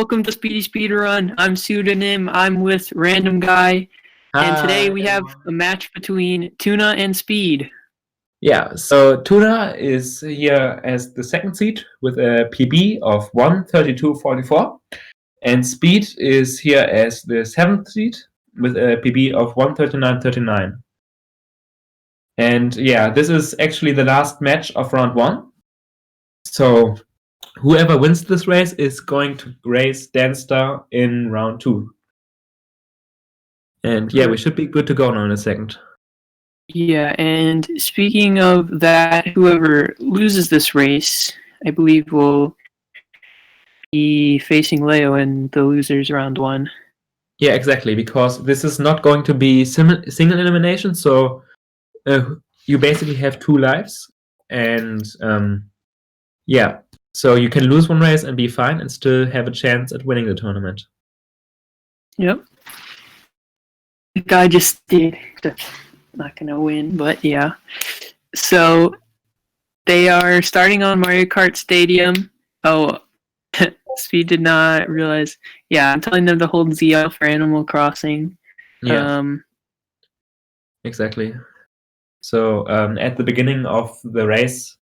welcome to Speedy Speedrun. I'm Pseudonym. I'm with Random Guy, and today we have a match between Tuna and Speed. Yeah, so Tuna is here as the second seed with a PB of 1:32.44, and Speed is here as the seventh seed with a PB of 1:39.39. And yeah, this is actually the last match of round 1. So whoever wins this race is going to race Danstar in round 2. And yeah, we should be good to go now in a second. Yeah, and speaking of that, whoever loses this race, I believe will be facing Leo in the losers round 1. Yeah, exactly, because this is not going to be single elimination, so you basically have 2 lives, and yeah, so you can lose one race and be fine and still have a chance at winning the tournament. Yep. The guy just did. Not gonna win, but yeah. So they are starting on Mario Kart Stadium. Oh, Speed did not realize. Yeah, I'm telling them to hold ZL for Animal Crossing. Yeah. Exactly. So at the beginning of the race,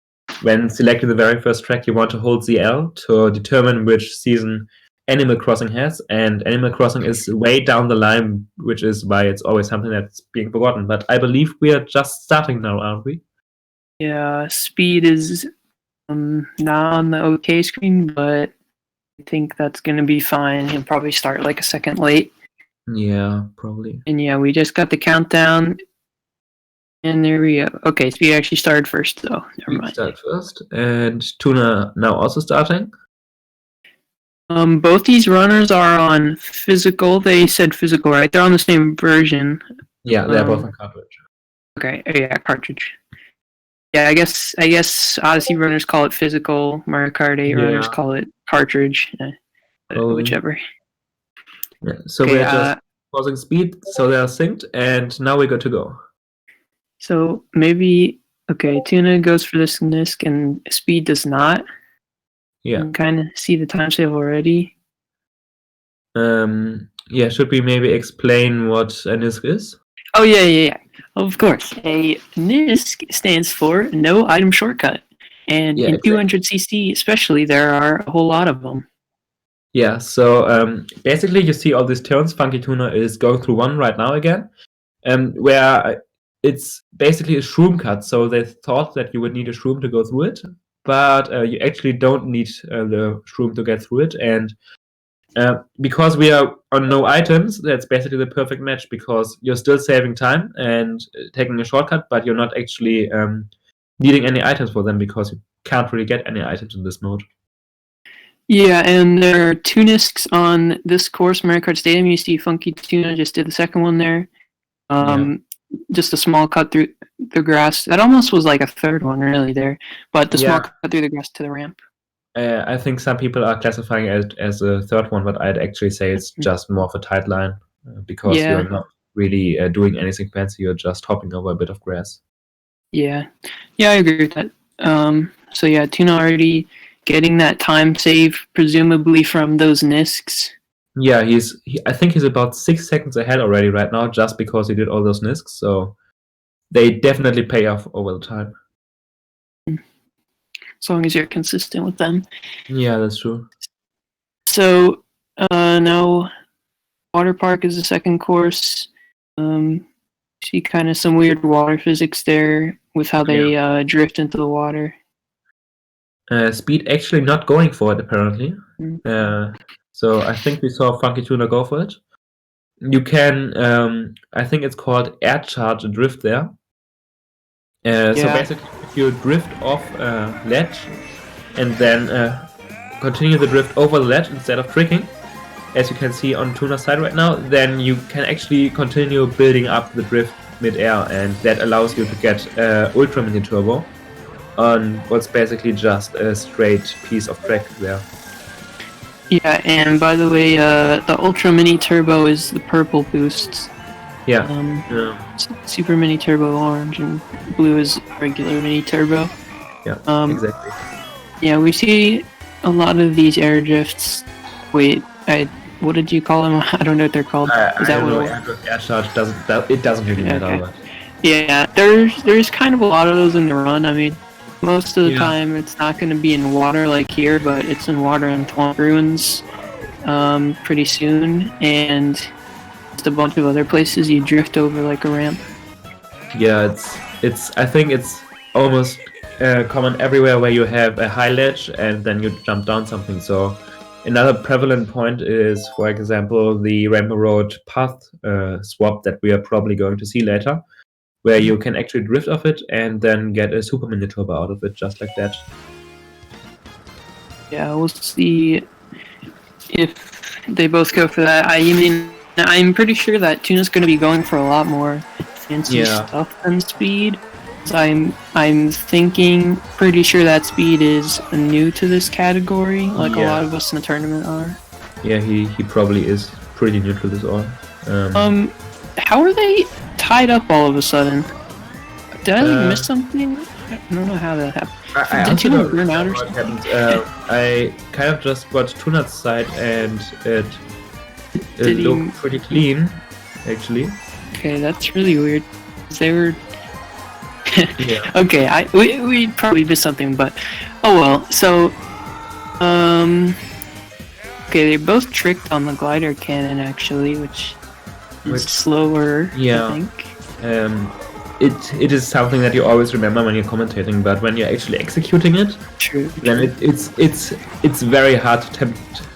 when selecting the very first track, you want to hold ZL to determine which season Animal Crossing has, and Animal Crossing is way down the line, which is why it's always something that's being forgotten. But I believe we are just starting now, aren't we? Yeah, Speed is not on the OK screen, but I think that's going to be fine. He'll probably start like a second late. Yeah, probably. And yeah, we just got the countdown. And there we go. Okay, Speed actually started first, though. Never mind. Start first, and Tuna now also starting. Both these runners are on physical. They said physical, right? They're on the same version. Yeah, they're both on cartridge. Okay, yeah, cartridge. Yeah, I guess Odyssey runners call it physical. Mario Kart 8 runners call it cartridge. Whichever. Yeah, so we're just pausing Speed, so they are synced, and now we're good to go. So maybe Tuna goes for this NISC and Speed does not. Yeah. You can kind of see the time save already. Yeah, should we maybe explain what a NISC is? Oh, yeah. Of course. A NISC stands for No Item Shortcut. And in 200cc especially, there are a whole lot of them. Yeah, so basically you see all these turns. Funkytuna is going through one right now again, where it's basically a shroom cut. So they thought that you would need a shroom to go through it, but you actually don't need the shroom to get through it. And because we are on no items, that's basically the perfect match, because you're still saving time and taking a shortcut, but you're not actually needing any items for them, because you can't really get any items in this mode. Yeah, and there are 2 NISCs on this course, Mario Kart Stadium. You see Funkytuna just did the second one there. Just a small cut through the grass. That almost was like a third one, really, there. But the small cut through the grass to the ramp. I think some people are classifying it as a third one, but I'd actually say it's just more of a tight line, because you're not really doing anything fancy. You're just hopping over a bit of grass. Yeah, I agree with that. So yeah, Tuna already getting that time save, presumably from those NISCs. Yeah, I think he's about 6 seconds ahead already right now, just because he did all those NISCs. So they definitely pay off over the time. As long as you're consistent with them. Yeah, that's true. So now Water Park is the second course. See kind of some weird water physics there with how they drift into the water. Speed actually not going for it, apparently. So I think we saw Funkytuna go for it. You can, I think it's called air charge and drift there. So basically, if you drift off a ledge and then continue the drift over the ledge instead of tricking, as you can see on Tuna's side right now, then you can actually continue building up the drift mid-air, and that allows you to get Ultra Mini Turbo on what's basically just a straight piece of track there. Yeah, and by the way, the Ultra Mini Turbo is the purple boosts. Yeah. Super Mini Turbo orange, and blue is regular Mini Turbo. Yeah, exactly. Yeah, we see a lot of these air drifts Wait, what did you call them? I don't know what they're called. Is that I don't know. what? Air charge doesn't really matter. Okay. But Yeah, there's kind of a lot of those in the run. I mean, most of the Yeah. time it's not going to be in water like here, but it's in water in Twomp Ruins pretty soon, and just a bunch of other places you drift over like a ramp. yeah, it's. I think it's almost common everywhere where you have a high ledge and then you jump down something. So another prevalent point is, for example, the Rainbow Road path swap that we are probably going to see later, where you can actually drift off it and then get a super mini turbo out of it, just like that. Yeah, we'll see if they both go for that. I mean, I'm pretty sure that Tuna's going to be going for a lot more fancy Yeah. stuff than Speed. So I'm thinking, pretty sure that Speed is new to this category, like a Yeah. lot of us in the tournament are. Yeah, he probably is pretty new to this all. How are they tied up all of a sudden? Did I like, Uh, miss something? I don't know how that happened. I Did honestly Tuna don't burn out know or what something? happened. I kind of just watched Tuna's side and it Did he- looked pretty clean, actually. Okay, that's really weird. They were Yeah. okay. We probably missed something, but oh well. So, okay, they both tricked on the glider cannon actually, which is slower. Yeah. I think. It is something that you always remember when you're commentating, but when you're actually executing it, True. then it's very hard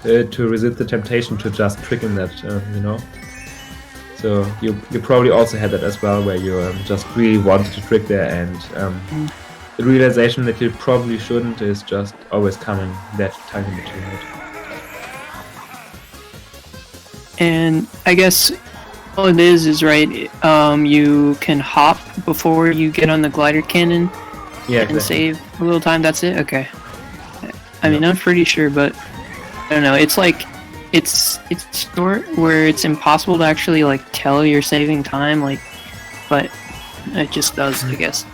to resist the temptation to just trick in that, you know. So you probably also had that as well, where you just really wanted to trick there, and the realization that you probably shouldn't is just always coming that tiny bit too late. And I guess all it is right. You can hop before you get on the glider cannon Yeah, and exactly. save a little time. That's it. Okay. I mean, I'm pretty sure, but I don't know. It's like it's short where it's impossible to actually like tell you're saving time. Like, but it just does, I guess.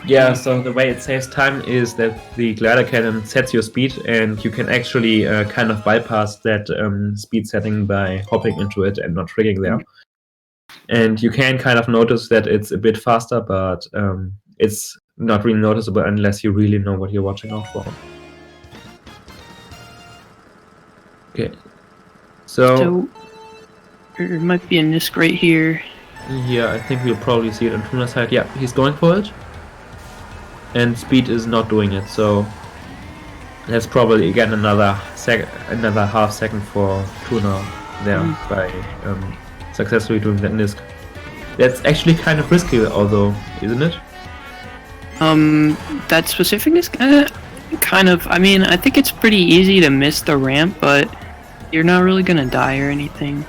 Yeah, so the way it saves time is that the glider cannon sets your speed, and you can actually kind of bypass that speed setting by hopping into it and not tricking there. And you can kind of notice that it's a bit faster, but it's not really noticeable unless you really know what you're watching out for. Okay, So there might be a Nisk right here. yeah, I think we'll probably see it on Tuna's side. Yeah, he's going for it. And Speed is not doing it, so that's probably again another half second for Tuna there by successfully doing that Nisk. That's actually kind of risky, although, isn't it? That specific Nisk, kind of. I mean, I think it's pretty easy to miss the ramp, but you're not really gonna die or anything.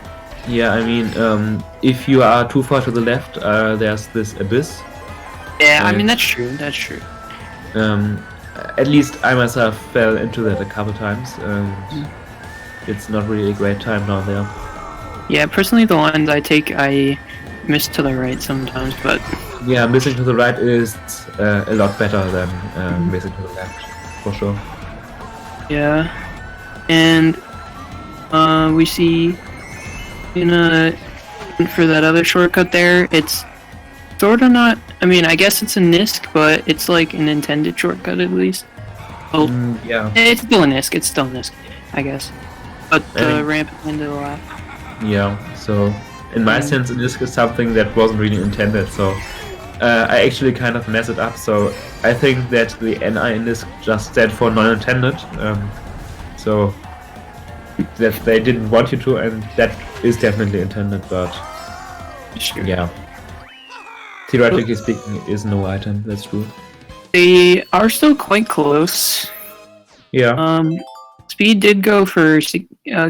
Yeah, I mean, if you are too far to the left, there's this abyss. Yeah, I mean that's true. That's true. At least I myself fell into that a couple times. It's not really a great time down there. Yeah, personally, the lines I take, I miss to the right sometimes, but Yeah, missing to the right is a lot better than missing to the left, for sure. yeah. And we see for that other shortcut there, it's sort of not. I mean, I guess it's a Nisk, but it's like an intended shortcut at least. Well, Yeah. it's still a Nisk. It's still a Nisk, I guess. But I the mean- ramp at the end of the lap. Yeah, so in my sense, this is something that wasn't really intended, so I actually kind of mess it up. So I think that the NI in this just stand for non-intended, so that they didn't want you to, and that is definitely intended, but Sure. yeah. Theoretically speaking, it is no item, that's true. They are still quite close. Yeah. Speed did go for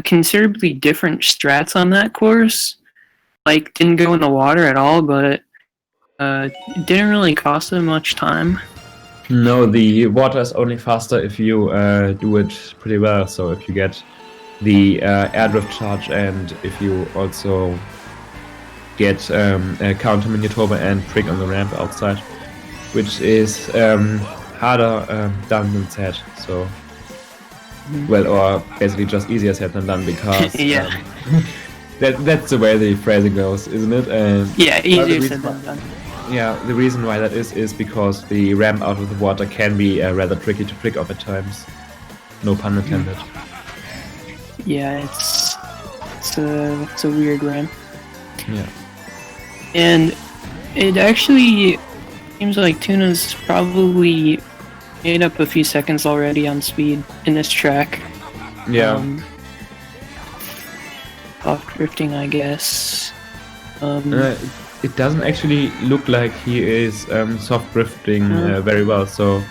considerably different strats on that course. Like, didn't go in the water at all, but it didn't really cost them much time. No, the water is only faster if you do it pretty well. So if you get the air drift charge, and if you also get a counter mini turbo and trick on the ramp outside, which is harder done than said. So Well, or basically just easier said than done, because Yeah. that's the way the phrasing goes, isn't it? And Yeah, well, easier said than done. yeah, the reason why that is because the ramp out of the water can be rather tricky to trick off at times. No pun intended. Yeah, it's a weird ramp. Yeah. And it actually seems like Tuna's probably made up a few seconds already on speed in this track. Yeah. Off drifting, I guess. It doesn't actually look like he is soft drifting very well. So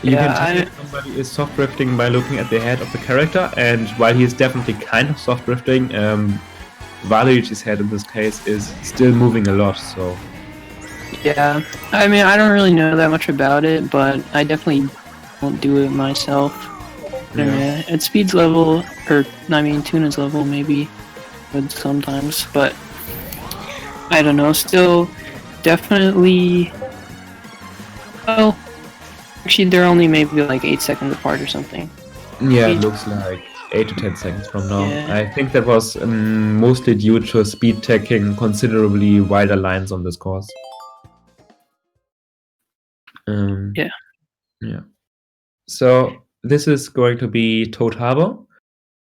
you can tell if somebody is soft drifting by looking at the head of the character, and while he is definitely kind of soft drifting, Valerich's head in this case is still moving a lot. So yeah, I mean, I don't really know that much about it, but I definitely won't do it myself. Yeah. At Speed's level, or I mean Tuna's level, maybe good sometimes, but I don't know. Still, definitely. Well, actually, they're only maybe like 8 seconds apart or something. yeah, it looks like 8 to 10 seconds from now. Yeah. I think that was mostly due to Speed taking considerably wider lines on this course. Yeah. Yeah. So this is going to be Toad Harbor,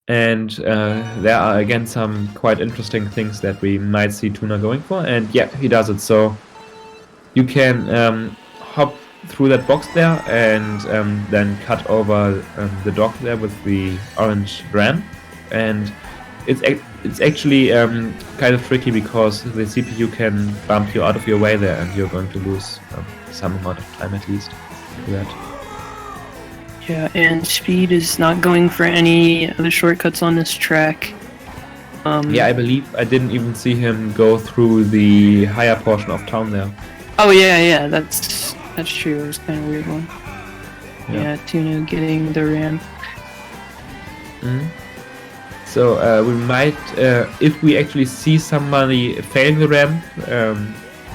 and there are again some quite interesting things that we might see Tuna going for, and yeah, he does it. So you can hop through that box there and then cut over the dock there with the orange ramp, and it's actually kind of tricky because the CPU can bump you out of your way there, and you're going to lose some amount of time at least for that. Yeah, and Speed is not going for any other shortcuts on this track. Yeah, I believe I didn't even see him go through the higher portion of town there. Oh yeah, that's true. It was kind of a weird one. Yeah, Tuna getting the ramp. So we might, if we actually see somebody fail the ramp,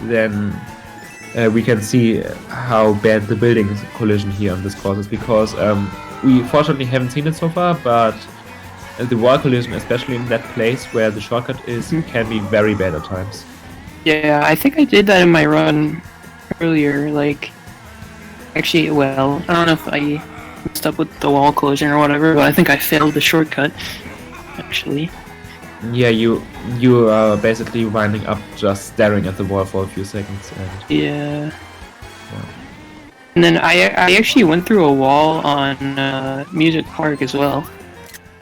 then we can see how bad the building collision here on this course is, because we fortunately haven't seen it so far, but the wall collision, especially in that place where the shortcut is, can be very bad at times. Yeah, I think I did that in my run earlier. Like, actually, well, I don't know if I messed up with the wall collision or whatever, but I think I failed the shortcut, actually. Yeah, you are basically winding up just staring at the wall for a few seconds. And yeah. And then I actually went through a wall on Music Park as well,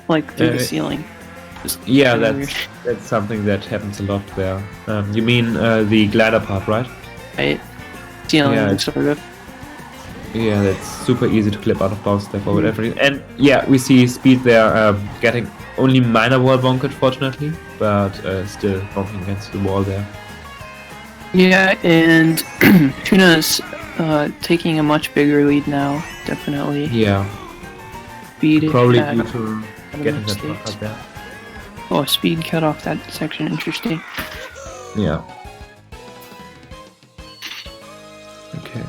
like through the ceiling. Yeah, that's something that happens a lot there. You mean the glider part, right? Right. Ceiling, sort of. Yeah, that's super easy to clip out of bounds there for everything. And yeah, we see Speed there getting only minor wall bonkage, fortunately, but still bonking against the wall there. Yeah, and Tuna's taking a much bigger lead now, definitely. Yeah. Speed probably due to getting that cut there. Oh, Speed cut off that section, interesting. Yeah. Okay.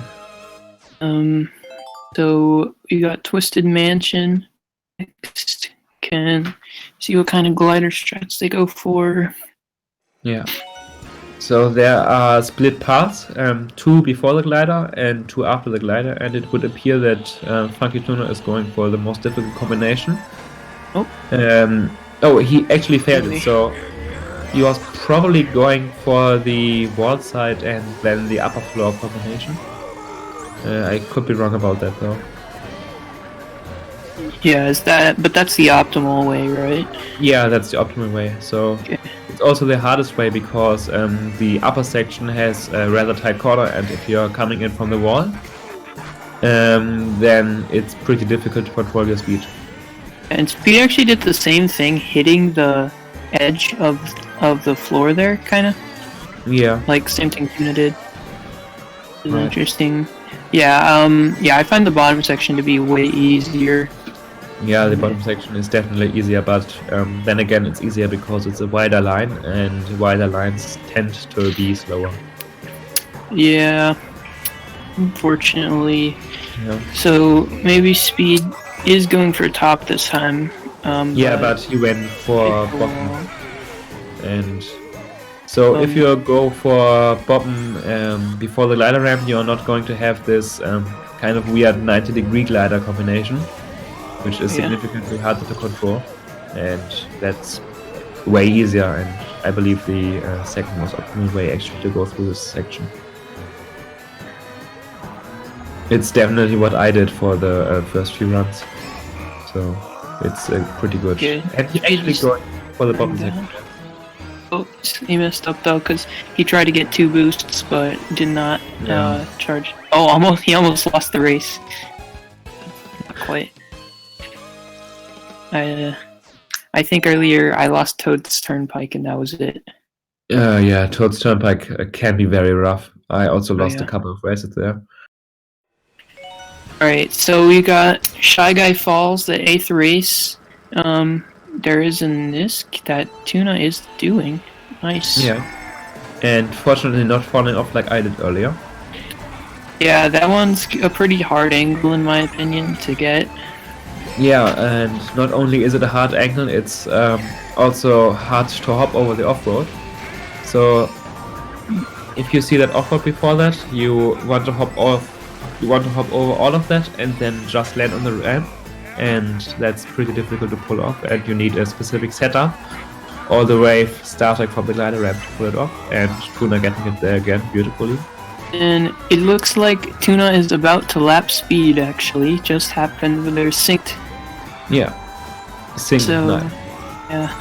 So we got Twisted Mansion next. Can see what kind of glider strats they go for. Yeah. So there are split paths, 2 before the glider and 2 after the glider, and it would appear that Funkytuna is going for the most difficult combination. Oh, he actually failed it, so he was probably going for the wall side and then the upper floor combination. I could be wrong about that though. Yeah, but that's the optimal way, right? Yeah, that's the optimal way. So it's also the hardest way because the upper section has a rather tight corner, and if you're coming in from the wall, then it's pretty difficult to control your speed. And Speed actually did the same thing, hitting the edge of the floor there, kind of. Yeah. Like same thing Tuna did. It's interesting. Yeah. I find the bottom section to be way easier. Yeah, the bottom section is definitely easier, but then again, it's easier because it's a wider line, and wider lines tend to be slower. Yeah, unfortunately. Yeah. So maybe Speed is going for top this time. Yeah, but he went for bottom. And so if you go for bottom before the glider ramp, you're not going to have this kind of weird 90-degree glider combination, which is significantly harder to control. And that's way easier, and I believe the second most optimal way actually to go through this section. It's definitely what I did for the first few runs, so it's pretty good. Okay. And he actually going for the bottom section. Oops, he messed up though because he tried to get 2 boosts but did not charge. Oh, he almost lost the race. Not quite. I think earlier I lost Toad's Turnpike and that was it. Yeah, Toad's Turnpike can be very rough. I also lost a couple of races there. Alright, so we got Shy Guy Falls, the 8th race. There is a Nisk that Tuna is doing. Nice. Yeah. And fortunately not falling off like I did earlier. Yeah, that one's a pretty hard angle in my opinion to get. Yeah, and not only is it a hard angle, it's also hard to hop over the off-road. So if you see that off-road before that, you want to hop over all of that and then just land on the ramp, and that's pretty difficult to pull off, and you need a specific setup all the way starting from the glider ramp to pull it off, and Tuna getting it there again beautifully. And it looks like Tuna is about to lap Speed actually, just happened when they're synced. Yeah, sync so, nice. Yeah,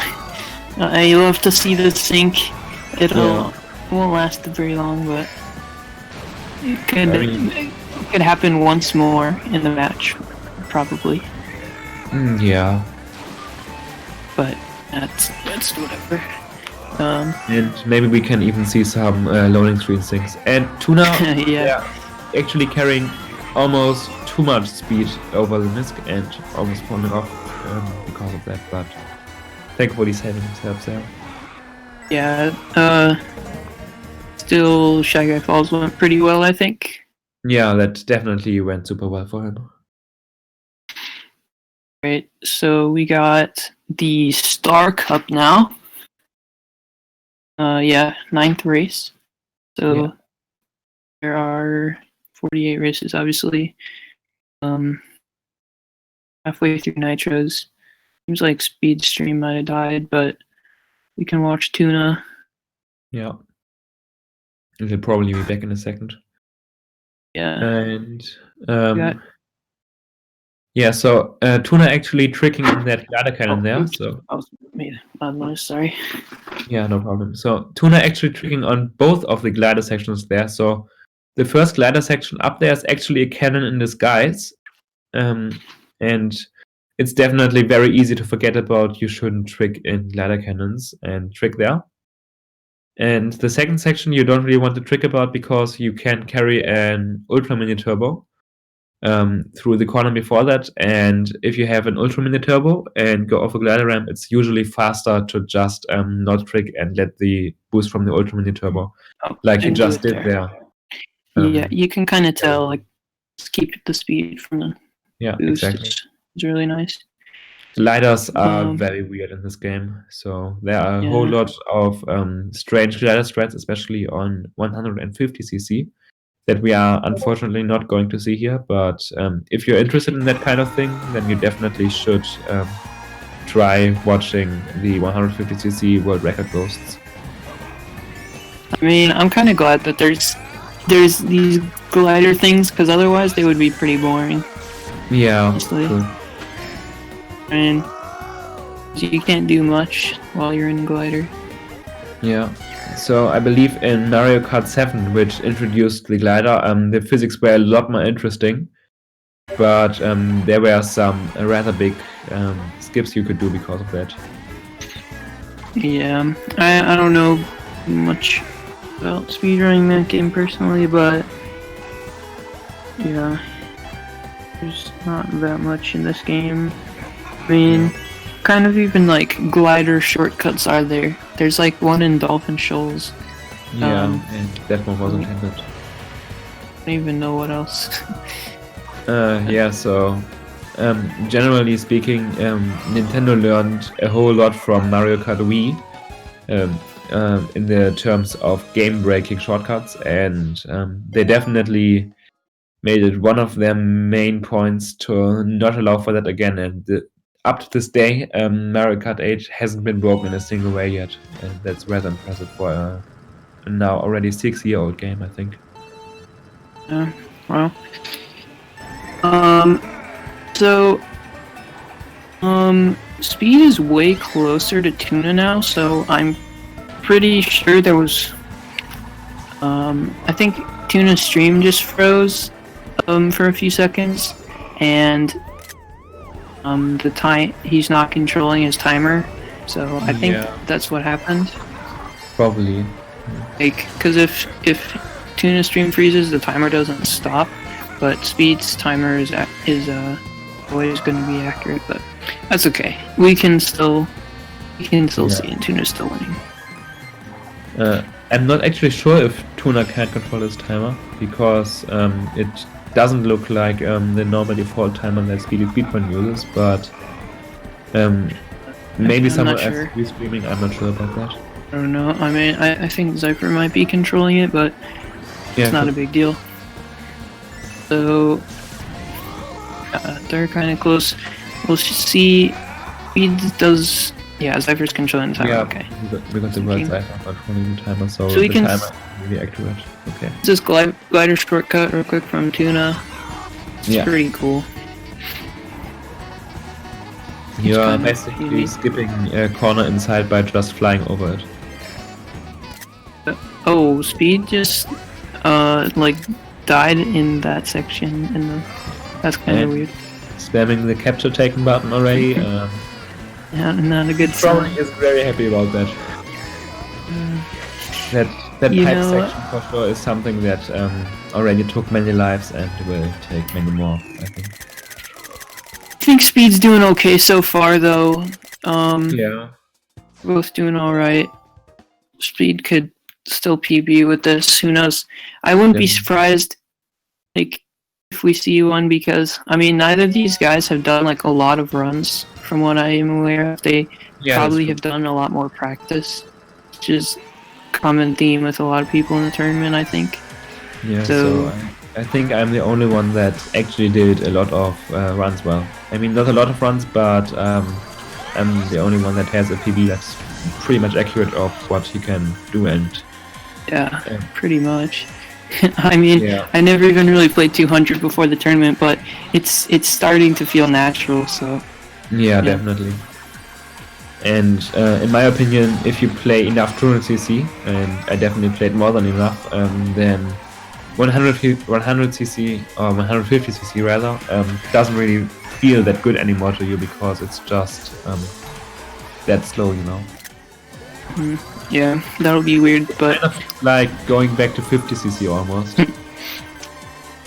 I love to see the sync. It won't last very long, but it could happen once more in the match, probably. Yeah. But that's whatever. And maybe we can even see some loading screen things. And Tuna, actually carrying almost too much speed over the Nisk and almost falling off because of that. But thankfully saving himself there. Yeah. Still, Shy Guy Falls went pretty well, I think. Yeah, that definitely went super well for him. Right, so we got the Star Cup now. 9th race. So there are 48 races, obviously. Halfway through Nitros. Seems like Speed stream might have died, but we can watch Tuna. Yeah. He'll probably be back in a second. Yeah. And so Tuna actually tricking in that glider cannon there. So I made a noise, sorry. Yeah, no problem. So Tuna actually tricking on both of the glider sections there. So the first glider section up there is actually a cannon in disguise. And it's definitely very easy to forget about. You shouldn't trick in glider cannons and trick there. And the second section you don't really want to trick about because you can carry an ultra mini turbo through the corner before that, and if you have an ultra mini turbo and go off a glider ramp, it's usually faster to just not trick and let the boost from the ultra mini turbo like you just did there. Yeah, you can kind of tell, like, just keep the speed from the boost. Exactly. It's really nice. Gliders are very weird in this game, so there are a whole lot of strange glider strats, especially on 150cc, that we are unfortunately not going to see here. But if you're interested in that kind of thing, then you definitely should try watching the 150cc world record ghosts. I mean, I'm kind of glad that there's these glider things, because otherwise they would be pretty boring. Yeah, honestly. True. And you can't do much while you're in glider. Yeah. So I believe in Mario Kart 7, which introduced the glider, the physics were a lot more interesting, but there were some rather big skips you could do because of that. Yeah, I don't know much about speedrunning that game personally, but yeah, there's not that much in this game. I mean, kind of even like glider shortcuts are there. There's like one in Dolphin Shoals. Yeah, and that one wasn't intended. I don't even know what else. Yeah, so generally speaking, Nintendo learned a whole lot from Mario Kart Wii in the terms of game-breaking shortcuts, and they definitely made it one of their main points to not allow for that again. And up to this day, Mario Kart 8 hasn't been broken in a single way yet, and that's rather impressive for a now already 6-year-old game, I think. Well. So, Speed is way closer to Tuna now, so I'm pretty sure there was, I think Tuna's stream just froze, for a few seconds, and, the time, he's not controlling his timer, so I think that's what happened. Probably. Like, cause if Tuna's stream freezes, the timer doesn't stop, but Speed's timer is always going to be accurate, but that's okay. We can still see, and Tuna's still winning. I'm not actually sure if Tuna can control his timer, because it doesn't look like the normal default timer that Speedrun uses, but maybe someone else is streaming. I'm not sure about that. I don't know. I mean, I think Zypher might be controlling it, but it's not a big deal. So they're kind of close. We'll see. Speed does. Yeah, Zypher's controlling the timer. Yeah, okay. We got the word Zypher controlling the timer, so we the can timer is really accurate. Okay. This glider shortcut real quick from Tuna. It's pretty cool. You're basically skipping a corner inside by just flying over it. Oh, Speed just like died in that section, and that's kind of weird. Spamming the capture taken button already. Yeah, not a good sign. Probably isn't very happy about that. That pipe section for sure is something that already took many lives and will take many more, I think. I think Speed's doing okay so far, though. Yeah. Both doing alright. Speed could still PB with this, who knows. I wouldn't be surprised, like, if we see one, because, I mean, neither of these guys have done, like, a lot of runs, from what I am aware of. They probably have done a lot more practice, which is a common theme with a lot of people in the tournament, I think. Yeah, so I think I'm the only one that actually did a lot of runs well. I mean, not a lot of runs, but I'm the only one that has a PB that's pretty much accurate of what he can do, and pretty much. I mean, I never even really played 200 before the tournament, but it's starting to feel natural, so... Yeah, definitely. And in my opinion, if you play enough 200cc, and I definitely played more than enough, then 100cc or 150cc rather doesn't really feel that good anymore to you, because it's just that slow, you know. Yeah, that'll be weird, but kind of like going back to 50cc almost.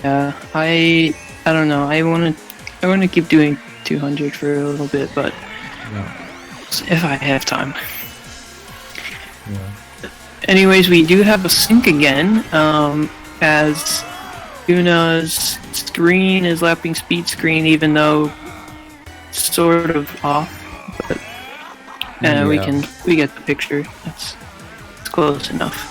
Yeah, I don't know. I wanna keep doing 200 for a little bit, but if I have time. Anyways, we do have a sync again, as Tuna's screen is lapping Speed screen, even though it's sort of off. But we get the picture. It's close enough.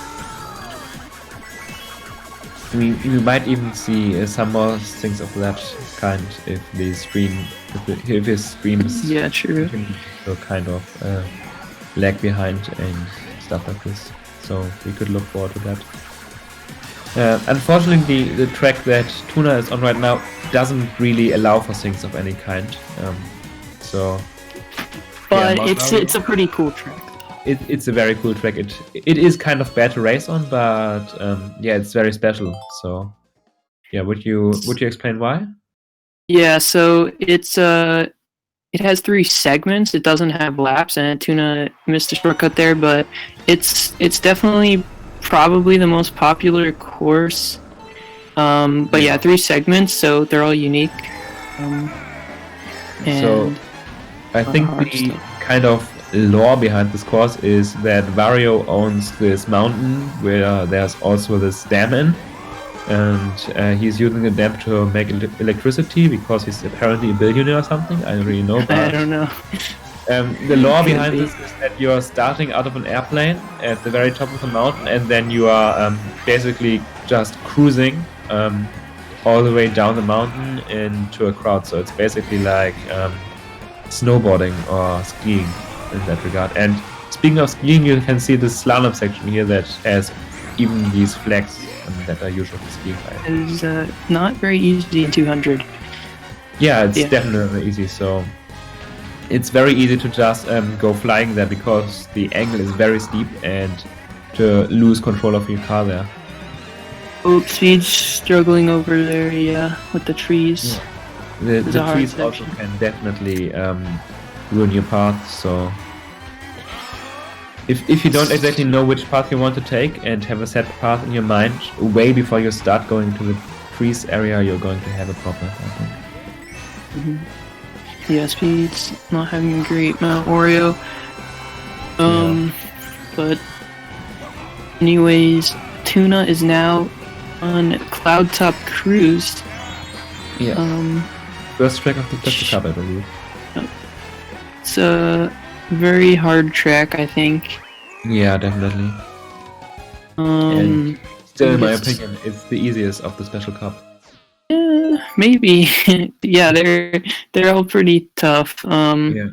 We might even see some more things of that kind if the stream, if his stream is true. So kind of lag behind and stuff like this. So we could look forward to that. Unfortunately, the track that Tuna is on right now doesn't really allow for things of any kind. But it's a pretty cool track. It's a very cool track. It is kind of bad to race on, but it's very special. So would you explain why? Yeah, so it has 3 segments. It doesn't have laps, and Tuna missed a shortcut there, but it's definitely probably the most popular course. But 3 segments, so they're all unique. So I think the kind of lore behind this course is that Wario owns this mountain where there's also this dam in, and he's using the dam to make electricity because he's apparently a billionaire or something. I don't really know. But, I don't know. the lore behind this is that you're starting out of an airplane at the very top of the mountain, and then you are basically just cruising all the way down the mountain into a crowd. So it's basically like snowboarding or skiing in that regard. And speaking of skiing, you can see the slalom section here that has even these flags that are usual for skiing. It's not very easy in 200. Yeah, it's definitely easy. So it's very easy to just go flying there because the angle is very steep and to lose control of your car there. Oh, Speed's struggling over there, with the trees. Yeah. The trees also can definitely ruin your path, so if you don't exactly know which path you want to take and have a set path in your mind way before you start going to the trees area, you're going to have a problem, I think. Mm-hmm. Yeah, Speed's not having a great Mount Oreo. But anyways, Tuna is now on Cloud Top Cruise. Yeah. First track of the Cup, I believe. It's a very hard track, I think. Yeah, definitely. And still, in my opinion, it's the easiest of the Special Cup. Yeah, maybe. Yeah, they're all pretty tough. Yeah,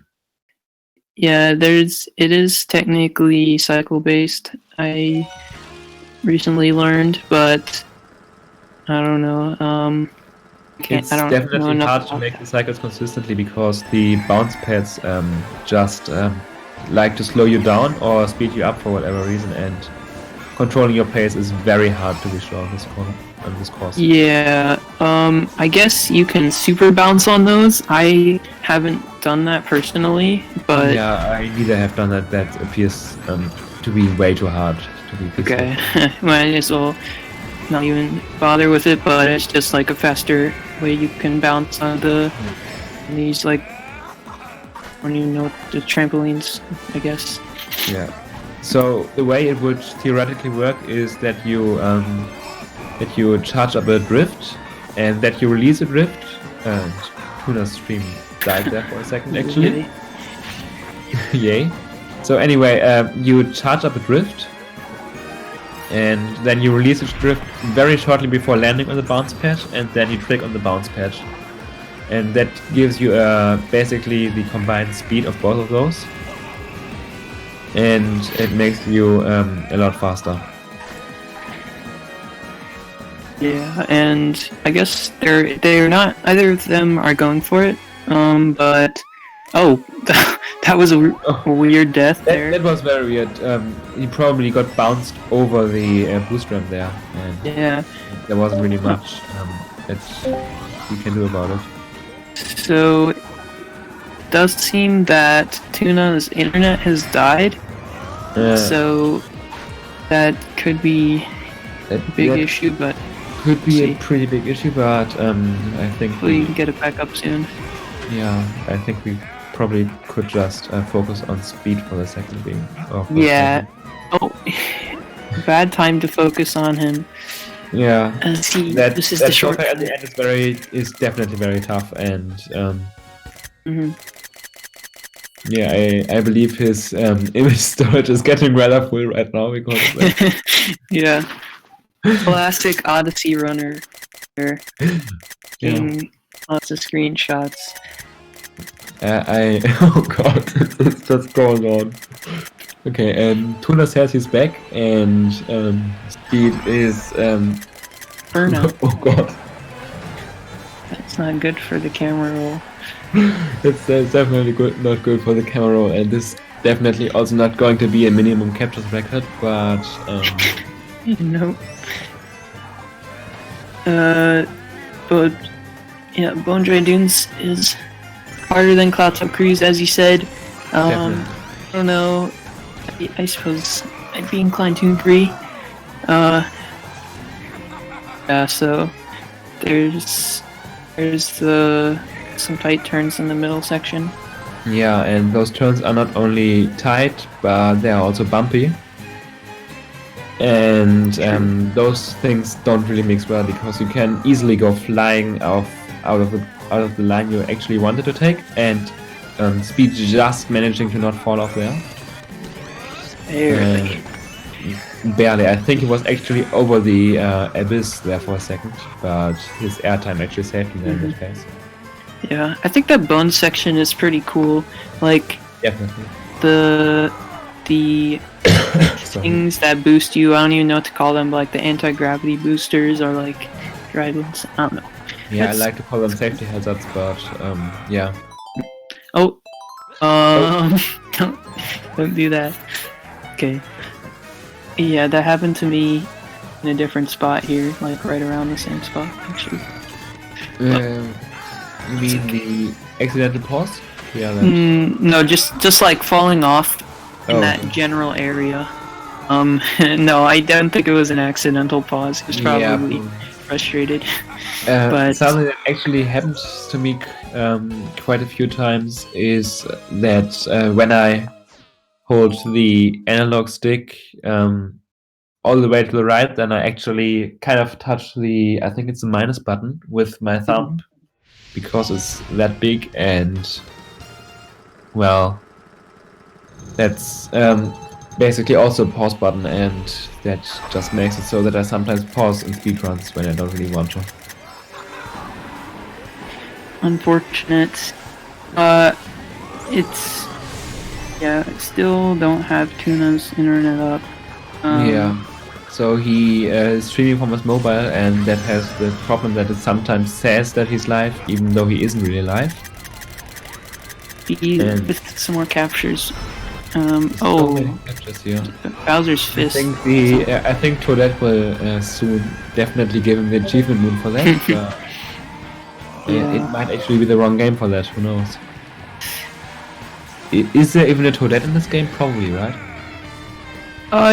it is technically cycle based. I recently learned, but I don't know. It's definitely hard to make the cycles consistently because the bounce pads just like to slow you down or speed you up for whatever reason, and controlling your pace is very hard to be sure on this course. Yeah, I guess you can super bounce on those. I haven't done that personally, but yeah, I neither have done that. That appears to be way too hard to be peaceful. Okay. Might as well not even bother with it, but it's just like a faster way you can bounce on these, like, I don't even know, the trampolines, I guess. Yeah. So the way it would theoretically work is that you charge up a drift and that you release a drift, and Tuna's stream died there for a second actually. Yay. So anyway, you charge up a drift and then you release the drift very shortly before landing on the bounce pad, and then you trick on the bounce pad, and that gives you basically the combined speed of both of those, and it makes you a lot faster. Yeah, and I guess they're not, either of them are going for it, but that was a weird death there. That was very weird. He probably got bounced over the boost ramp there, and yeah, there wasn't really much that you can do about it. So it does seem that Tuna's internet has died, so that could be a big issue, but could be a pretty big issue, but I think we can get it back up soon. Yeah, I think we probably could just focus on Speed for the second being. Yeah. Oh, bad time to focus on him. Yeah. This is the short at the end is definitely very tough, and yeah, I believe his image storage is getting rather full right now because of that. Yeah. Classic Odyssey runner. Getting lots of screenshots. Oh god, it's just going on. Okay, Tuna says he's back, and Speed is burnout. Oh god, that's not good for the camera roll. It's definitely not good for the camera roll, and this definitely also not going to be a minimum captures record, but no. But yeah, Bone Dry Dunes is harder than Cloud Top Cruise, as you said. I don't know. I suppose I'd be inclined to agree. Yeah, so there's some tight turns in the middle section. Yeah, and those turns are not only tight, but they are also bumpy. And those things don't really mix well because you can easily go flying out of the line you actually wanted to take, and Speed just managing to not fall off there. Barely. I think he was actually over the abyss there for a second, but his airtime actually saved him in that case. Yeah, I think that bone section is pretty cool. Like Definitely. the things that boost you. I don't even know what to call them. Like the anti-gravity boosters or like dragons. I don't know. Yeah, I like to call them safety hazards, but yeah. Oh, don't do that. Okay. Yeah, that happened to me in a different spot here, like right around the same spot, actually. You mean the accidental pause? Yeah. No, just like falling off in that general area. No, I don't think it was an accidental pause. He was probably frustrated. But something that actually happened to me quite a few times is that when I hold the analog stick all the way to the right, then I actually kind of touch the, I think it's the minus button with my thumb because it's that big, and well, that's basically also a pause button, and that just makes it so that I sometimes pause in speedruns when I don't really want to. Unfortunate. It's... Yeah, I still don't have Tuna's internet up. Yeah. So he is streaming from his mobile, and that has the problem that it sometimes says that he's live, even though he isn't really live. With some more captures. Captures here. Bowser's Fist. I think Toadette will soon definitely give him the achievement moon for that. It might actually be the wrong game for that, who knows. Is there even a Toadette in this game? Probably, right?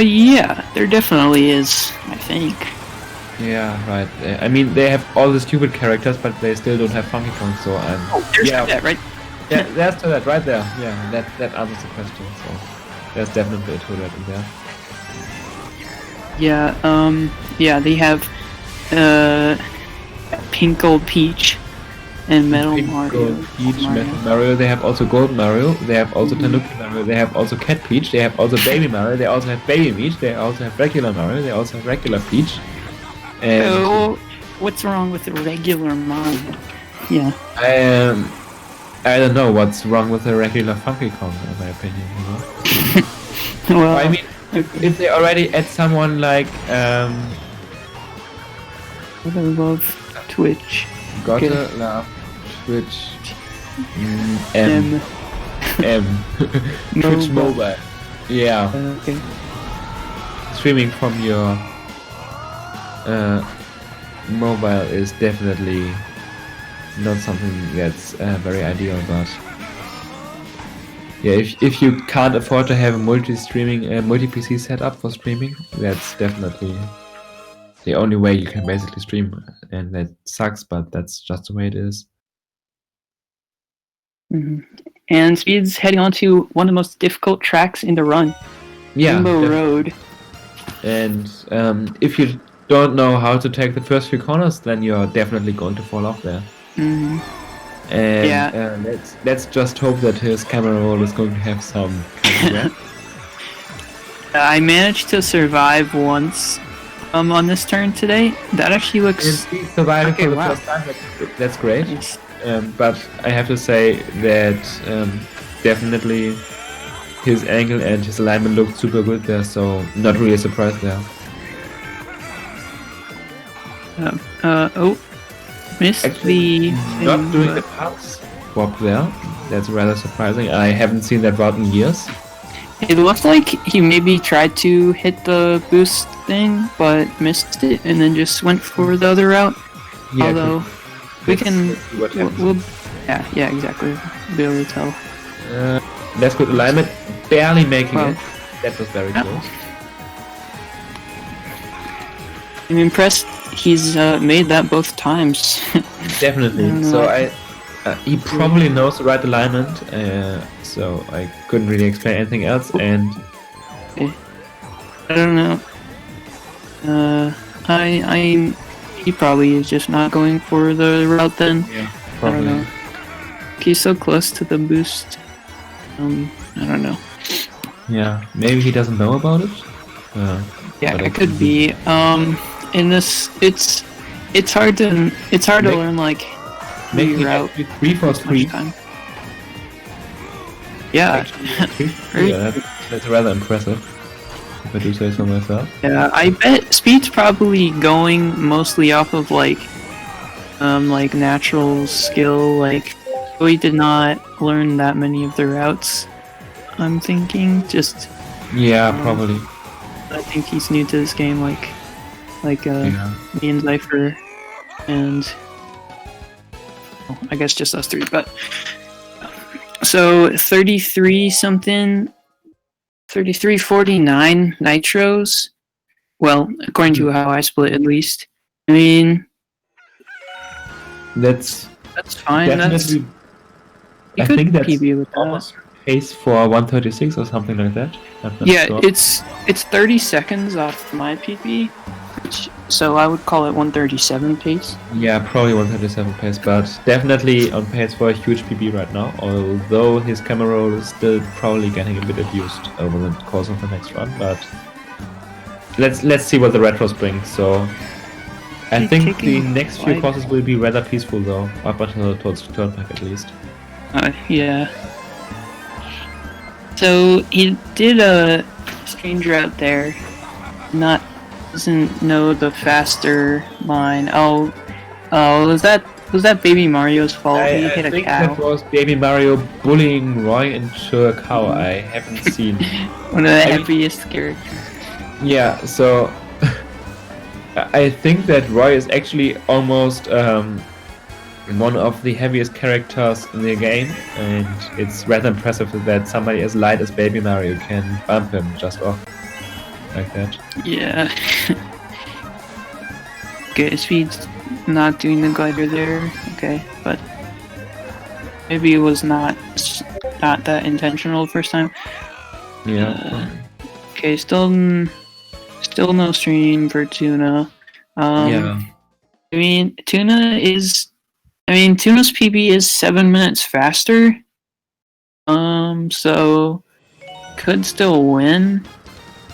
Yeah, there definitely is, I think. Yeah, right. I mean, they have all the stupid characters, but they still don't have Funky Kong, so there's that, right? Yeah, there's Toadette right there. Yeah, that answers the question, so there's definitely a Toadette in there. Yeah, they have Pink Gold Peach and Metal Mario. Gold Peach, Metal Mario. They have also Gold Mario. They have also Tanuki Mario. They have also Cat Peach. They have also Baby Mario. They also have Baby Peach. They also have regular Mario. They also have regular Peach. And what's wrong with the regular Mario? Yeah. I don't know what's wrong with the regular Funky Kong, in my opinion. You know? Well, I mean, if they already add someone like I love Twitch. Gotta love Twitch. M. Twitch Mobile. Yeah. Okay. Streaming from your mobile is definitely not something that's very ideal, but yeah, if you can't afford to have a multi-PC setup for streaming, that's definitely the only way you can basically stream, and that sucks, but that's just the way it is. And Speed's heading on to one of the most difficult tracks in the run. Yeah, Rainbow Road. And if you don't know how to take the first few corners, then you're definitely going to fall off there. And let's just hope that his camera roll is going to have some kind of I managed to survive once on this turn today. That actually looks... He survived for the first time, that's great. But I have to say that definitely his angle and his alignment looked super good there, so not really surprised there. Missed actually, the... not doing the pulse swap there. That's rather surprising. I haven't seen that route in years. It looked like he maybe tried to hit the boost thing, but missed it, and then just went for the other route. Yeah, although we can, we'll yeah, exactly. Be able to tell. That's good alignment. Barely making it. That was very close. I'm impressed. He's made that both times. Definitely. So he probably knows the right alignment. So I couldn't really explain anything else. And I don't know. He probably is just not going for the route then. Yeah, I probably. don't know. He's so close to the boost. I don't know. Yeah, maybe he doesn't know about it. Yeah, but it could be. In this, it's hard to learn like making route. actually 3 for 3. Yeah. Yeah, that's rather impressive, if I do say so myself. Yeah, I bet Speed's probably going mostly off of like natural skill. Like, we did not learn that many of the routes. I'm thinking just. Yeah, probably. I think he's new to this game, like me and Zypher, and I guess just us three. But so 3349 nitros. Well, according to how I split, at least. I mean, that's fine. Definitely. I think that's PB with that. almost pace for 136 or something like that. Yeah, sure. it's 30 seconds off my PB, so I would call it 137 pace. Yeah, probably 137 pace, but definitely on pace for a huge PB right now. Although his camera roll is still probably getting a bit abused over the course of the next run, but let's see what the retros bring. So I think the next few courses will be rather peaceful though, up until towards the turnpike at least. Yeah. So he did a strange route there. Doesn't know the faster line. Oh, was that Baby Mario's fault? He hit a think cow. that was Baby Mario bullying Roy into a cow. I haven't seen. One of the happiest characters. Yeah, so I think that Roy is actually almost one of the heaviest characters in the game, and it's rather impressive that somebody as light as Baby Mario can bump him just off like that. Yeah. Okay, Speed's not doing the glider there. Okay, but maybe it was not that intentional the first time. Yeah. Okay, still no stream for Tuna. Yeah. I mean, Tuna's PB is 7 minutes faster. So could still win,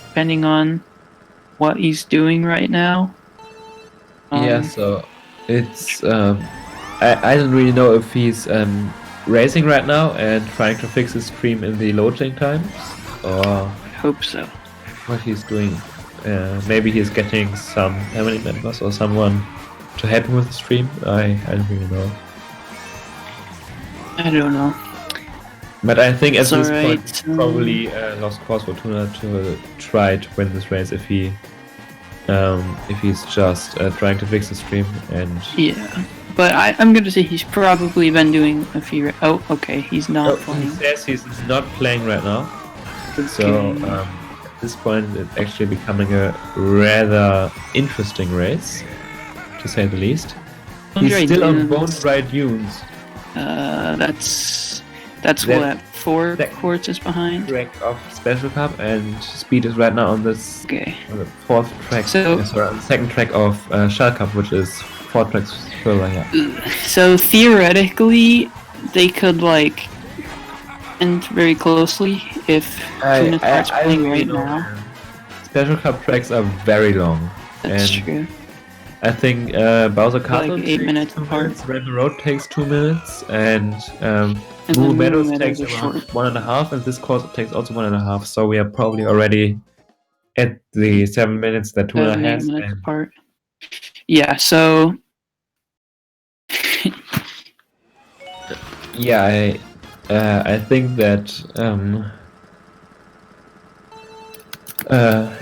depending on what he's doing right now. Yeah, so it's I don't really know if he's racing right now and trying to fix his stream in the loading times, or I hope so. what he's doing. Maybe he's getting some family members or someone to help him with the stream. I don't really know. I don't know. But I think at this point, It's it's probably a lost cause for Tuna to try to win this race if he's just trying to fix the stream. And yeah, but I'm gonna say he's probably been doing a few. Oh, okay, he's not he playing. says he's not playing right now. So at this point, it's actually becoming a rather interesting race, to say the least. He's still on Bone Dry Dunes. That's what 4 courses behind. Track of Special Cup, and Speed is right now on this on the 4th track. So, sorry, on the 2nd track of Shell Cup, which is 4 tracks further. Yeah. So theoretically, they could like end very closely if Tuna starts playing right now. Special Cup tracks are very long. That's true. I think Bowser Castle like 8 minutes apart. Red Road takes 2 minutes, and Blue Meadows takes around 1.5, and this course takes also 1.5. So we are probably already at the 7 minutes that Tuna has. 8 minutes apart. Yeah. So. Yeah, I think that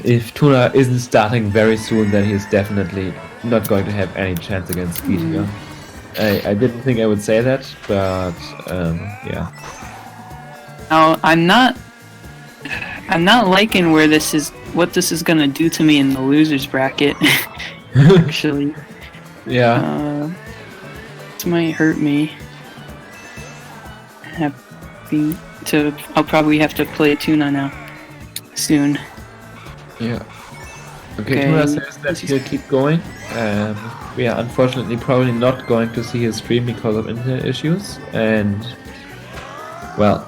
if Tuna isn't starting very soon, then he's definitely not going to have any chance against Speed here. I didn't think I would say that, but yeah. Now I'm not liking what this is gonna do to me in the losers bracket. Actually, yeah. This might hurt me. I'll probably have to play Tuna now soon. Yeah. Okay, Tuna says that he'll keep going. We are unfortunately probably not going to see his stream because of internet issues, and well,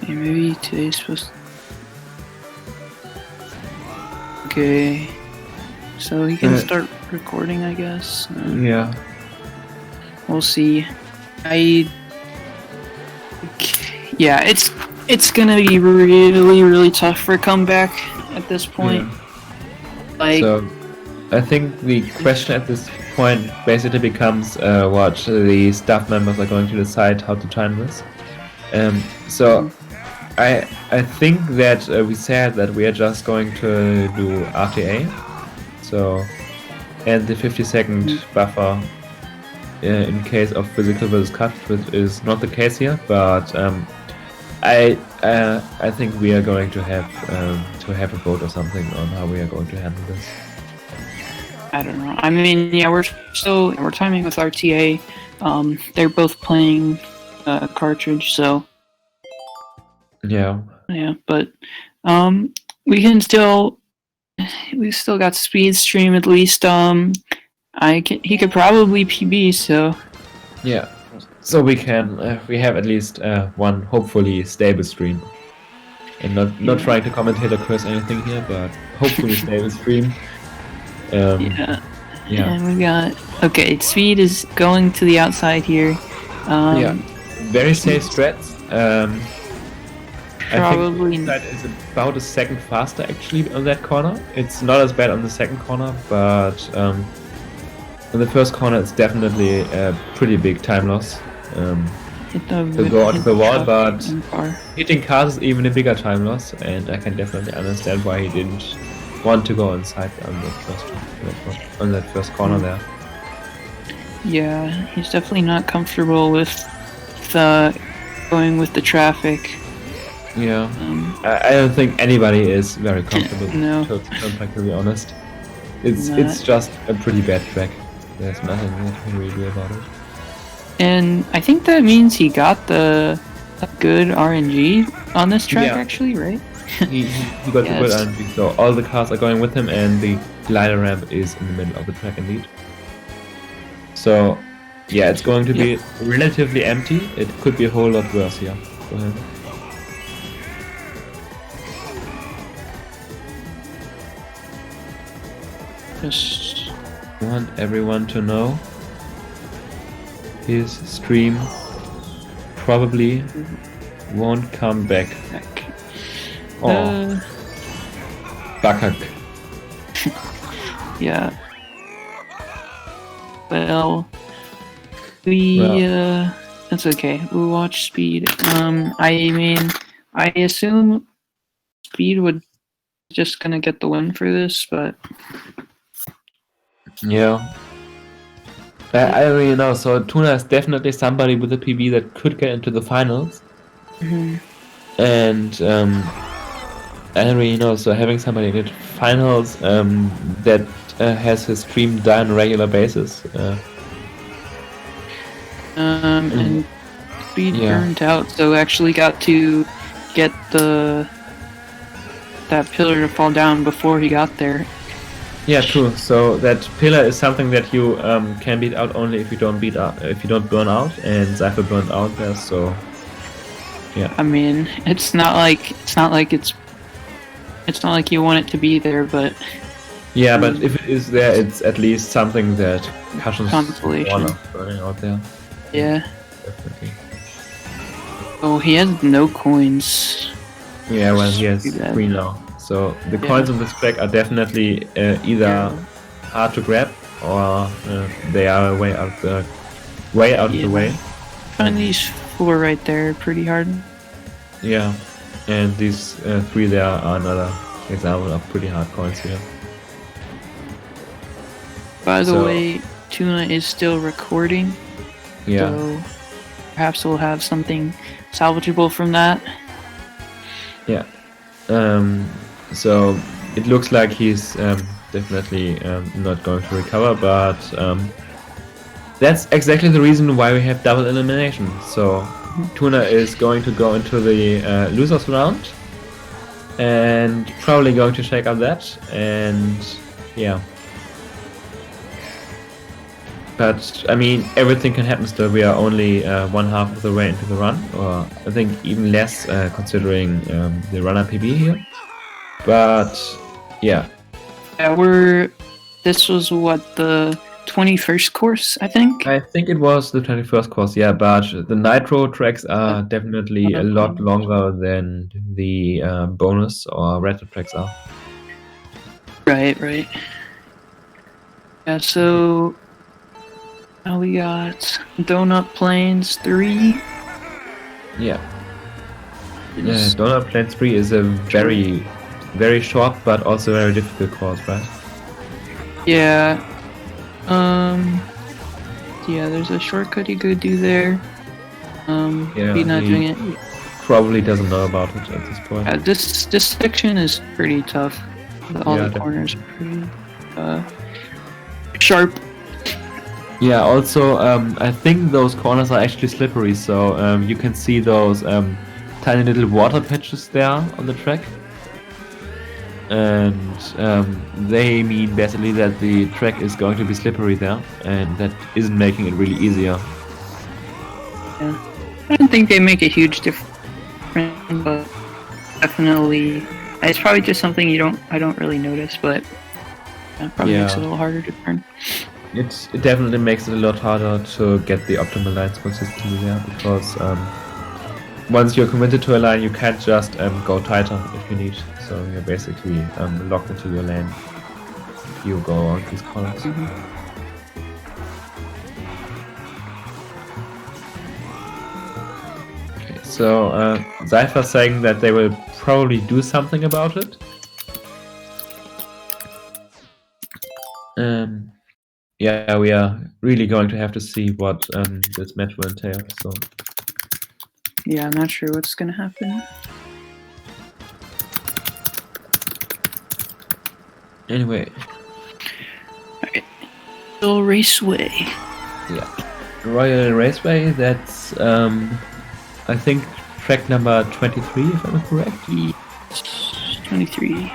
yeah, maybe today's supposed. Okay, so he can start recording, I guess. Yeah. We'll see. Yeah, it's gonna be really tough for a comeback at this point. Yeah. Like, So, I think the question at this point basically becomes what the staff members are going to decide how to time this. So, I think that we said that we are just going to do RTA. So, and the 50-second buffer in case of physical versus cut, which is not the case here, but I think we are going to have a vote or something on how we are going to handle this. I don't know. I mean, yeah, we're timing with RTA. They're both playing cartridge, so yeah, but we still got speed stream at least. He could probably PB, so yeah. So we can we have at least one hopefully stable stream, and not trying to commentate or curse anything here, but hopefully stable stream. Yeah. And we got Speed is going to the outside here. Very safe strats. Probably. I think that is about a second faster actually on that corner. It's not as bad on the second corner, but on the first corner it's definitely a pretty big time loss. To go onto the wall, but hitting cars is even a bigger time loss, and I can definitely understand why he didn't want to go inside on that first corner there. Yeah, he's definitely not comfortable with going with the traffic. Yeah, I don't think anybody is very comfortable. No. To be honest, it's just a pretty bad track. There's nothing that we can really do about it. And I think that means he got a good RNG on this track, actually, right? he got the good RNG, so all the cars are going with him, and the glider ramp is in the middle of the track indeed. So, yeah, it's going to be relatively empty. It could be a whole lot worse here for him. Just want everyone to know his stream probably won't come back. Oh, Bakak. Yeah. Well, that's okay. We'll watch Speed. I mean, I assume Speed would just gonna get the win for this, but yeah. I don't really know. So Tuna is definitely somebody with a PB that could get into the finals. And I don't really know. So having somebody in the finals that has his stream done on a regular basis. And Speed burned out, so actually got to get that pillar to fall down before he got there. Yeah, true. So that pillar is something that you can beat out only if you don't burn out, and Cypher burned out there. So yeah. I mean, it's not like you want it to be there, but yeah, but if it is there, it's at least something that cushions consolation burning out there. Yeah. Definitely. Oh, he has no coins. Yeah, well, he has 3 now. So the coins on this track are definitely either hard to grab or they are way out of the way. Find these 4 right there pretty hard. Yeah, and these 3 there are another example of pretty hard coins here. By the way, Tuna is still recording. Yeah. So perhaps we'll have something salvageable from that. Yeah. So it looks like he's definitely not going to recover, but that's exactly the reason why we have double elimination. So Tuna is going to go into the losers round and probably going to shake up that, and Yeah. But I mean, everything can happen still. We are only one half of the way into the run, or I think even less considering the runner PB here. But yeah. Yeah, this was what, the 21st course, I think? I think it was the 21st course, yeah, but the Nitro tracks are definitely a lot longer than the bonus or retro tracks are. Right. Yeah, so now we got Donut Plains 3. Yeah. Donut Plains 3 is a very, very short but also very difficult course, right? Yeah. Yeah, there's a shortcut you could do there. Yeah, he's not he doing it. Probably doesn't know about it at this point. This section is pretty tough. All Yeah, the corners are pretty sharp. Yeah, also, I think those corners are actually slippery, so you can see those tiny little water patches there on the track. And they mean basically that the track is going to be slippery there, and that isn't making it really easier. Yeah, I don't think they make a huge difference, but definitely, it's probably just something I don't really notice, but it probably makes it a little harder to turn. It definitely makes it a lot harder to get the optimal lines consistently there, because once you're committed to a line, you can't just go tighter if you need. So you're basically locked into your lane if you go around these corners. Okay, so Cypher's saying that they will probably do something about it. Yeah, we are really going to have to see what this match will entail. So yeah, I'm not sure what's gonna happen. Anyway. Alright. Royal Raceway. Yeah. Royal Raceway, that's I think track number 23, if I'm correct. 23.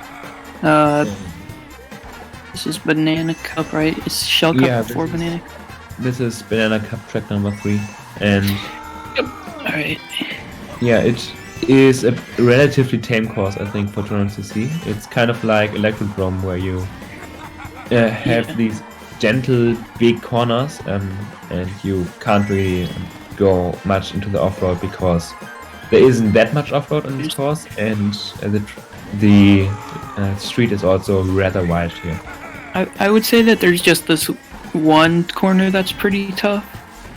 This is Banana Cup, right? It's Shell Cup before Banana Cup. This is Banana Cup track number 3. And yep. Alright. Yeah, it is a relatively tame course, I think, for 200cc. It's kind of like Electrodrome, where you have these gentle, big corners, and you can't really go much into the off-road because there isn't that much off-road on this course, and the street is also rather wide here. I would say that there's just this one corner that's pretty tough.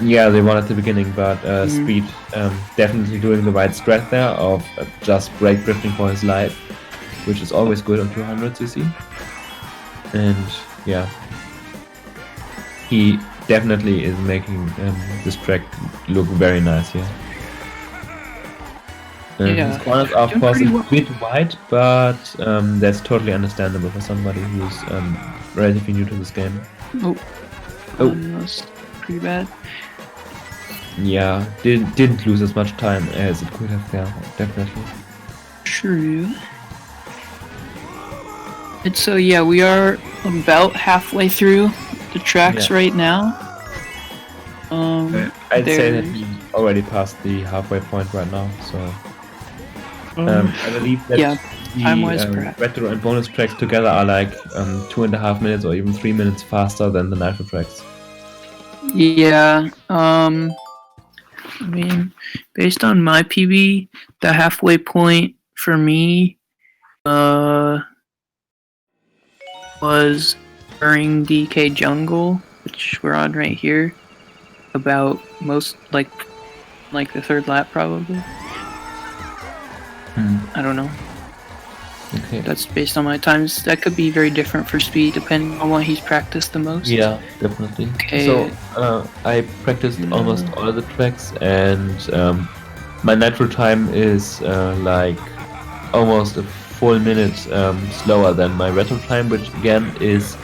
Yeah, they won at the beginning, but Speed definitely doing the right strat there of just brake drifting for his life, which is always good on 200cc. And yeah, he definitely is making this track look very nice here. His corners are of course a bit wide, but that's totally understandable for somebody who's relatively new to this game. Oh, that's pretty bad. Yeah, didn't lose as much time as it could have there, definitely. True. And so yeah, we are about halfway through the tracks right now. I'd say that we already passed the halfway point right now, so I believe that the retro and bonus tracks together are like 2.5 minutes or even 3 minutes faster than the nitro tracks. Yeah, I mean, based on my PB, the halfway point for me was during DK Jungle, which we're on right here, about most like the third lap probably. I don't know. Okay. That's based on my times. That could be very different for Speed depending on what he's practiced the most. Yeah, definitely. Okay. So I practiced almost all of the tracks, and my nitro time is like almost a full minute slower than my retro time, which again is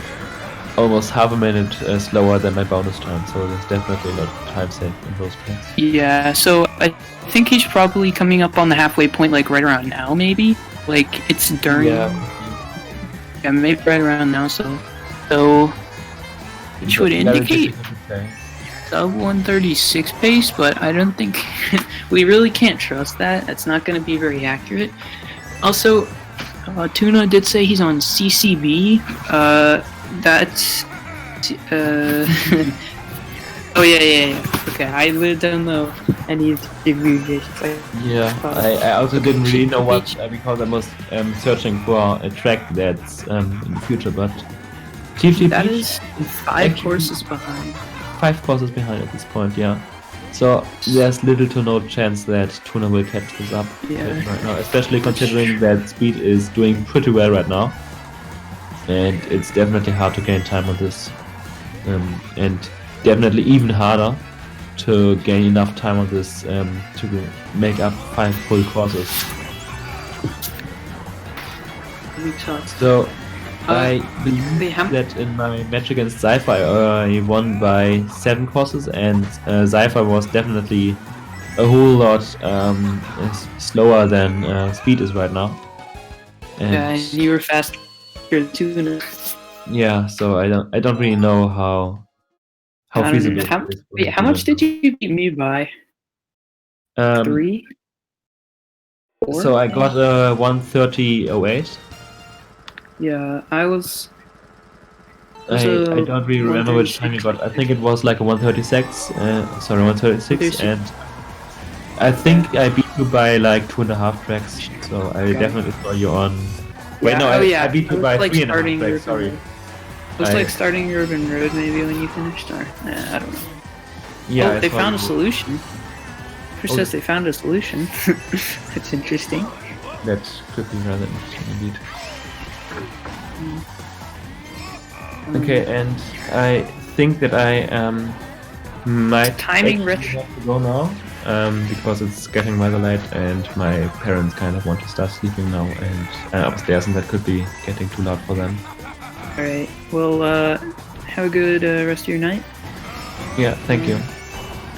almost half a minute slower than my bonus time. So there's definitely a lot of time saved in those tracks. Yeah, so I think he's probably coming up on the halfway point like right around now maybe. Like it's during. Yeah, Yeah, maybe right around now. So which would Very indicate difficult to say. sub 136 pace, but I don't think we really can't trust that. That's not going to be very accurate. Also, Tuna did say he's on CCB. That's oh yeah. Okay, I don't know any abbreviations. Yeah, I also didn't really know what because I was searching for a track that's in the future, but TGP That is 5 actually courses behind. 5 courses behind at this point, yeah. So there's little to no chance that Tuna will catch this up right now, especially considering that Speed is doing pretty well right now. And it's definitely hard to gain time on this. And definitely even harder to gain enough time on this to make up 5 full courses. So I believe that in my match against Sci-Fi I won by 7 courses, and Sci-Fi was definitely a whole lot slower than Speed is right now. And you were faster than Tuna. Yeah, so I don't really know how feasible it is. Wait, how much did you beat me by? 3? 4? So I got 130.08. Yeah, I was. I don't really remember which time you got. I think it was like a 136. Sorry, 136, and I think I beat you by like 2.5 tracks. So I definitely saw you on. Wait, no, I beat you by 3.5 tracks. Sorry. It was like starting Urban Road maybe when you finished, or I don't know. Yeah, oh, they found a solution. It says they found a solution. That's interesting. That could be rather interesting indeed. Okay, and I think that I might timing have to go now because it's getting rather late and my parents kind of want to start sleeping now and upstairs, and that could be getting too loud for them. Alright, well, have a good rest of your night. Yeah, thank you.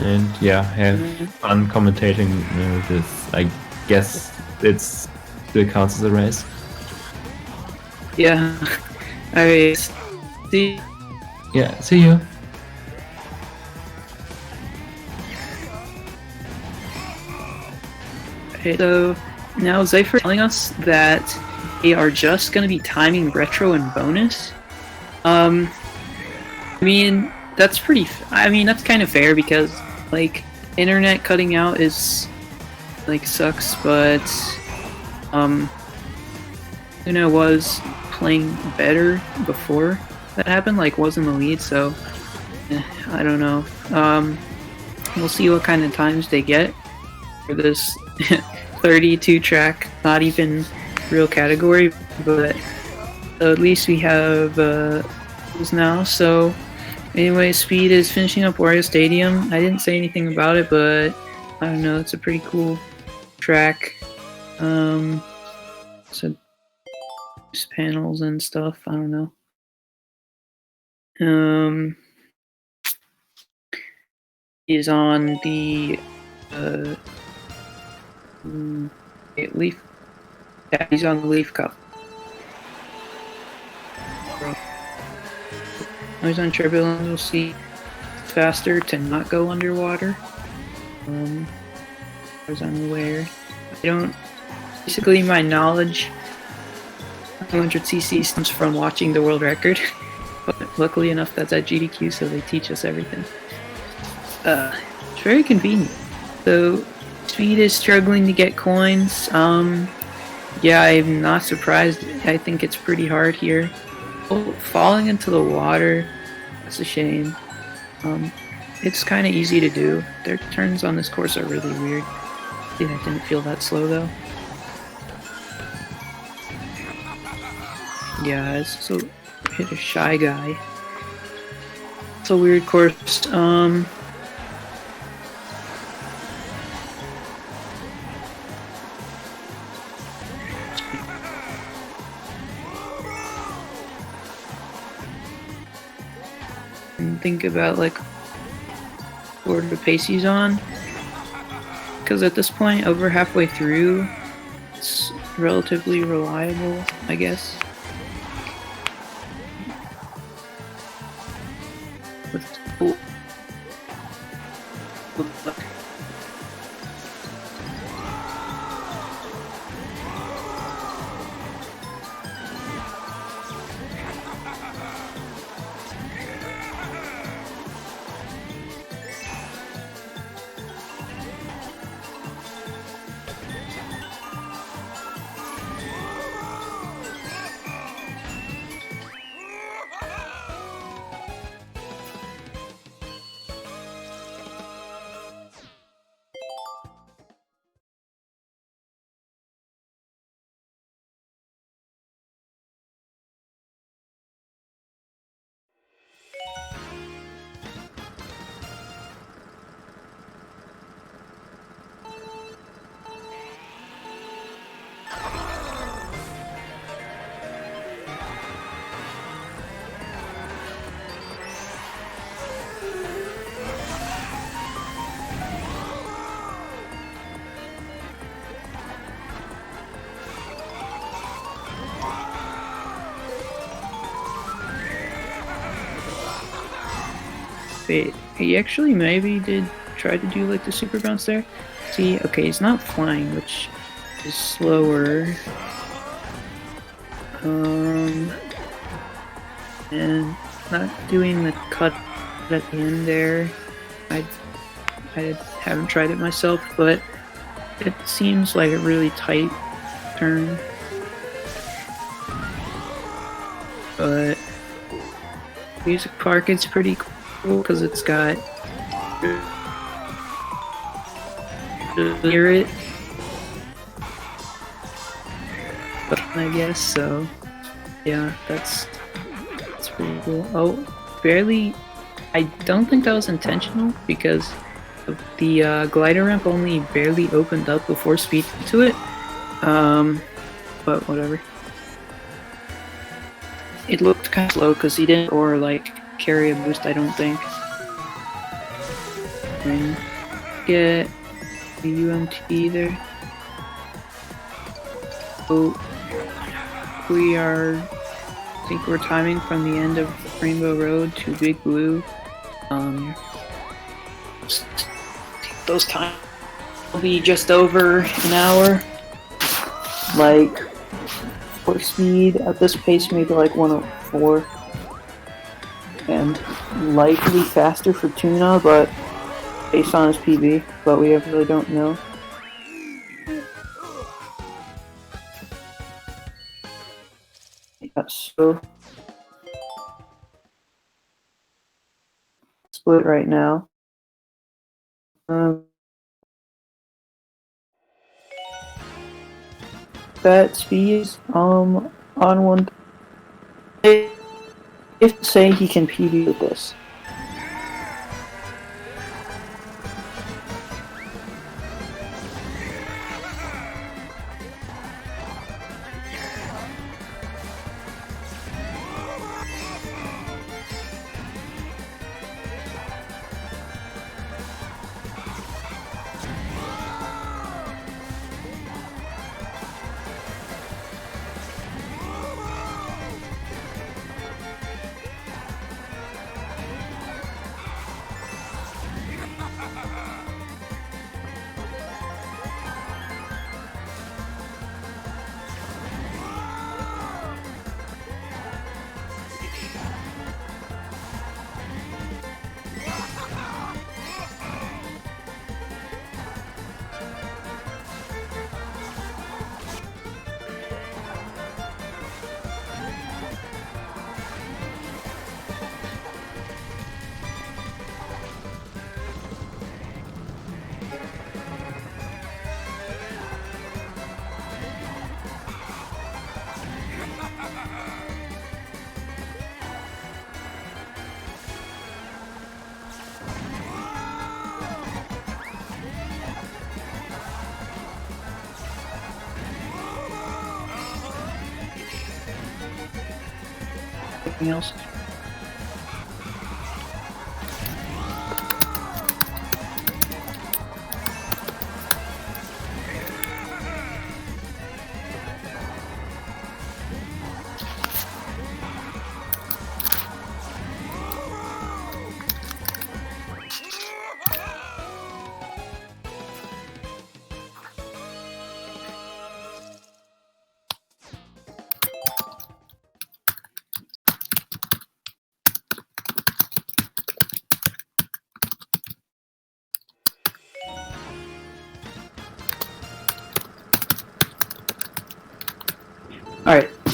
And yeah, have fun commentating this. I guess it still counts as a race. Yeah. Alright. See. Yeah, see you. Okay, so now Zypher is telling us that they are just going to be timing retro and bonus. I mean, that's pretty. That's kind of fair because, like, internet cutting out is like sucks, but was playing better before that happened. Like, was in the lead, so I don't know. We'll see what kind of times they get for this 32 track, not even real category, but at least we have those now. So anyway, Speed is finishing up Wario Stadium. I didn't say anything about it, but I don't know, it's a pretty cool track. So panels and stuff, I don't know. Is on the Leaf. Yeah, he's on the Leaf Cup. He's on turbulence. We'll see faster to not go underwater. I was unaware. I don't. Basically, my knowledge 100cc stems from watching the world record. But luckily enough, that's at GDQ, so they teach us everything. It's very convenient. So, Speed is struggling to get coins. Yeah, I'm not surprised. I think it's pretty hard here. Oh, falling into the water, that's a shame. It's kind of easy to do. Their turns on this course are really weird. I didn't feel that slow though. Yeah, it's so hit a shy guy. It's a weird course. And think about like what the pace he's on, because at this point, over halfway through, it's relatively reliable, I guess. Oh. Wait, he actually maybe did try to do like the super bounce there. See, okay, he's not flying, which is slower. And not doing the cut at the end there. I haven't tried it myself, but it seems like a really tight turn. But Music Park is pretty cool because it's got hear it, I guess. So yeah, that's pretty cool. Oh, barely. I don't think that was intentional because the glider ramp only barely opened up before Speed to it. But whatever. It looked kind of slow because he didn't or like carry a boost, I don't think. And get the UMT there. So we are, I think we're timing from the end of Rainbow Road to Big Blue. Those times will be just over an hour. Like for Speed at this pace, maybe like 104. And likely faster for Tuna, but based on his PB, but we really don't know. Yeah, so split right now. That Speed is on one. If say he can PB with this. Anything else?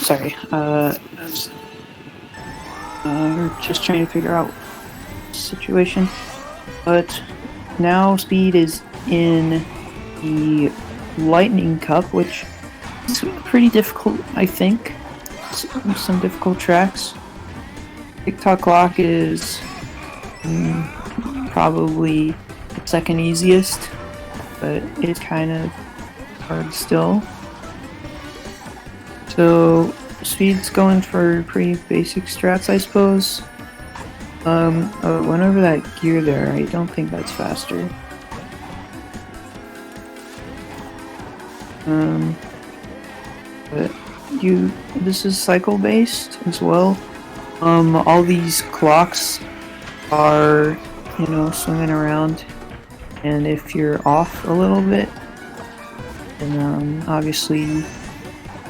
sorry. We're just trying to figure out the situation. But now Speed is in the Lightning Cup, which is pretty difficult, I think. Some difficult tracks. TikTok Clock is probably the second easiest, but it's kind of hard still. So Speed's going for pretty basic strats, I suppose. Went over that gear there. I don't think that's faster. But this is cycle based as well. All these clocks are, you know, swinging around, and if you're off a little bit, then obviously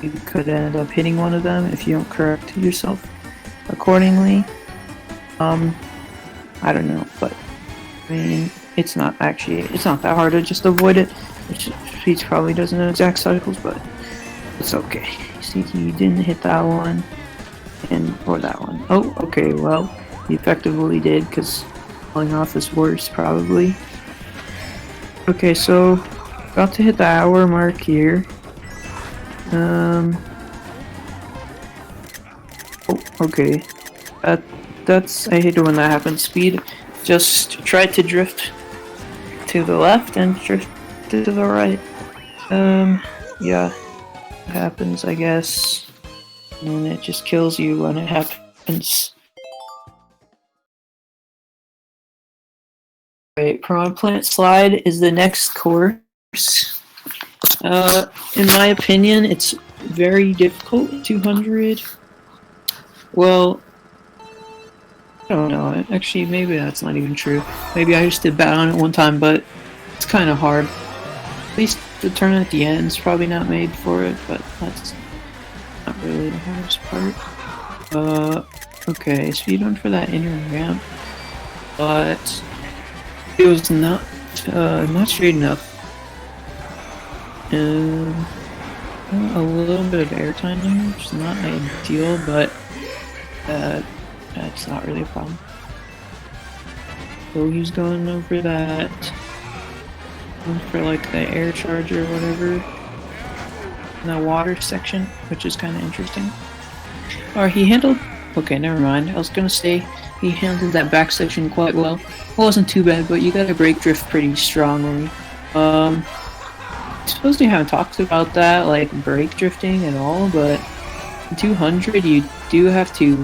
you could end up hitting one of them if you don't correct yourself accordingly. I don't know, but I mean, it's not that hard to just avoid it. Speed probably doesn't know exact cycles, but it's okay. See, he didn't hit that one, or that one. Oh, okay, well, he effectively did, because falling off is worse, probably. Okay, so, about to hit the hour mark here. Oh, okay. That's, I hate it when that happens. Speed just tried to drift to the left and drift to the right. Yeah, it happens, I guess. And it just kills you when it happens. Right, Piranha Plant Slide is the next course. In my opinion, it's very difficult. 200. Well, I don't know. Actually, maybe that's not even true. Maybe I just did bad on it one time, but it's kind of hard. At least the turn at the end is probably not made for it, but that's not really the hardest part. Okay, Speedrun for that inner ramp, but it was not straight enough. A little bit of airtime there, which is not ideal, but that's not really a problem. So he's going over that, for like the air charge or whatever, in that water section, which is kind of interesting. Or he handled, okay, never mind. I was gonna say he handled that back section quite well. It wasn't too bad, but you gotta brake drift pretty strongly. I suppose we haven't talked about that, like brake drifting at all, but in 200 you do have to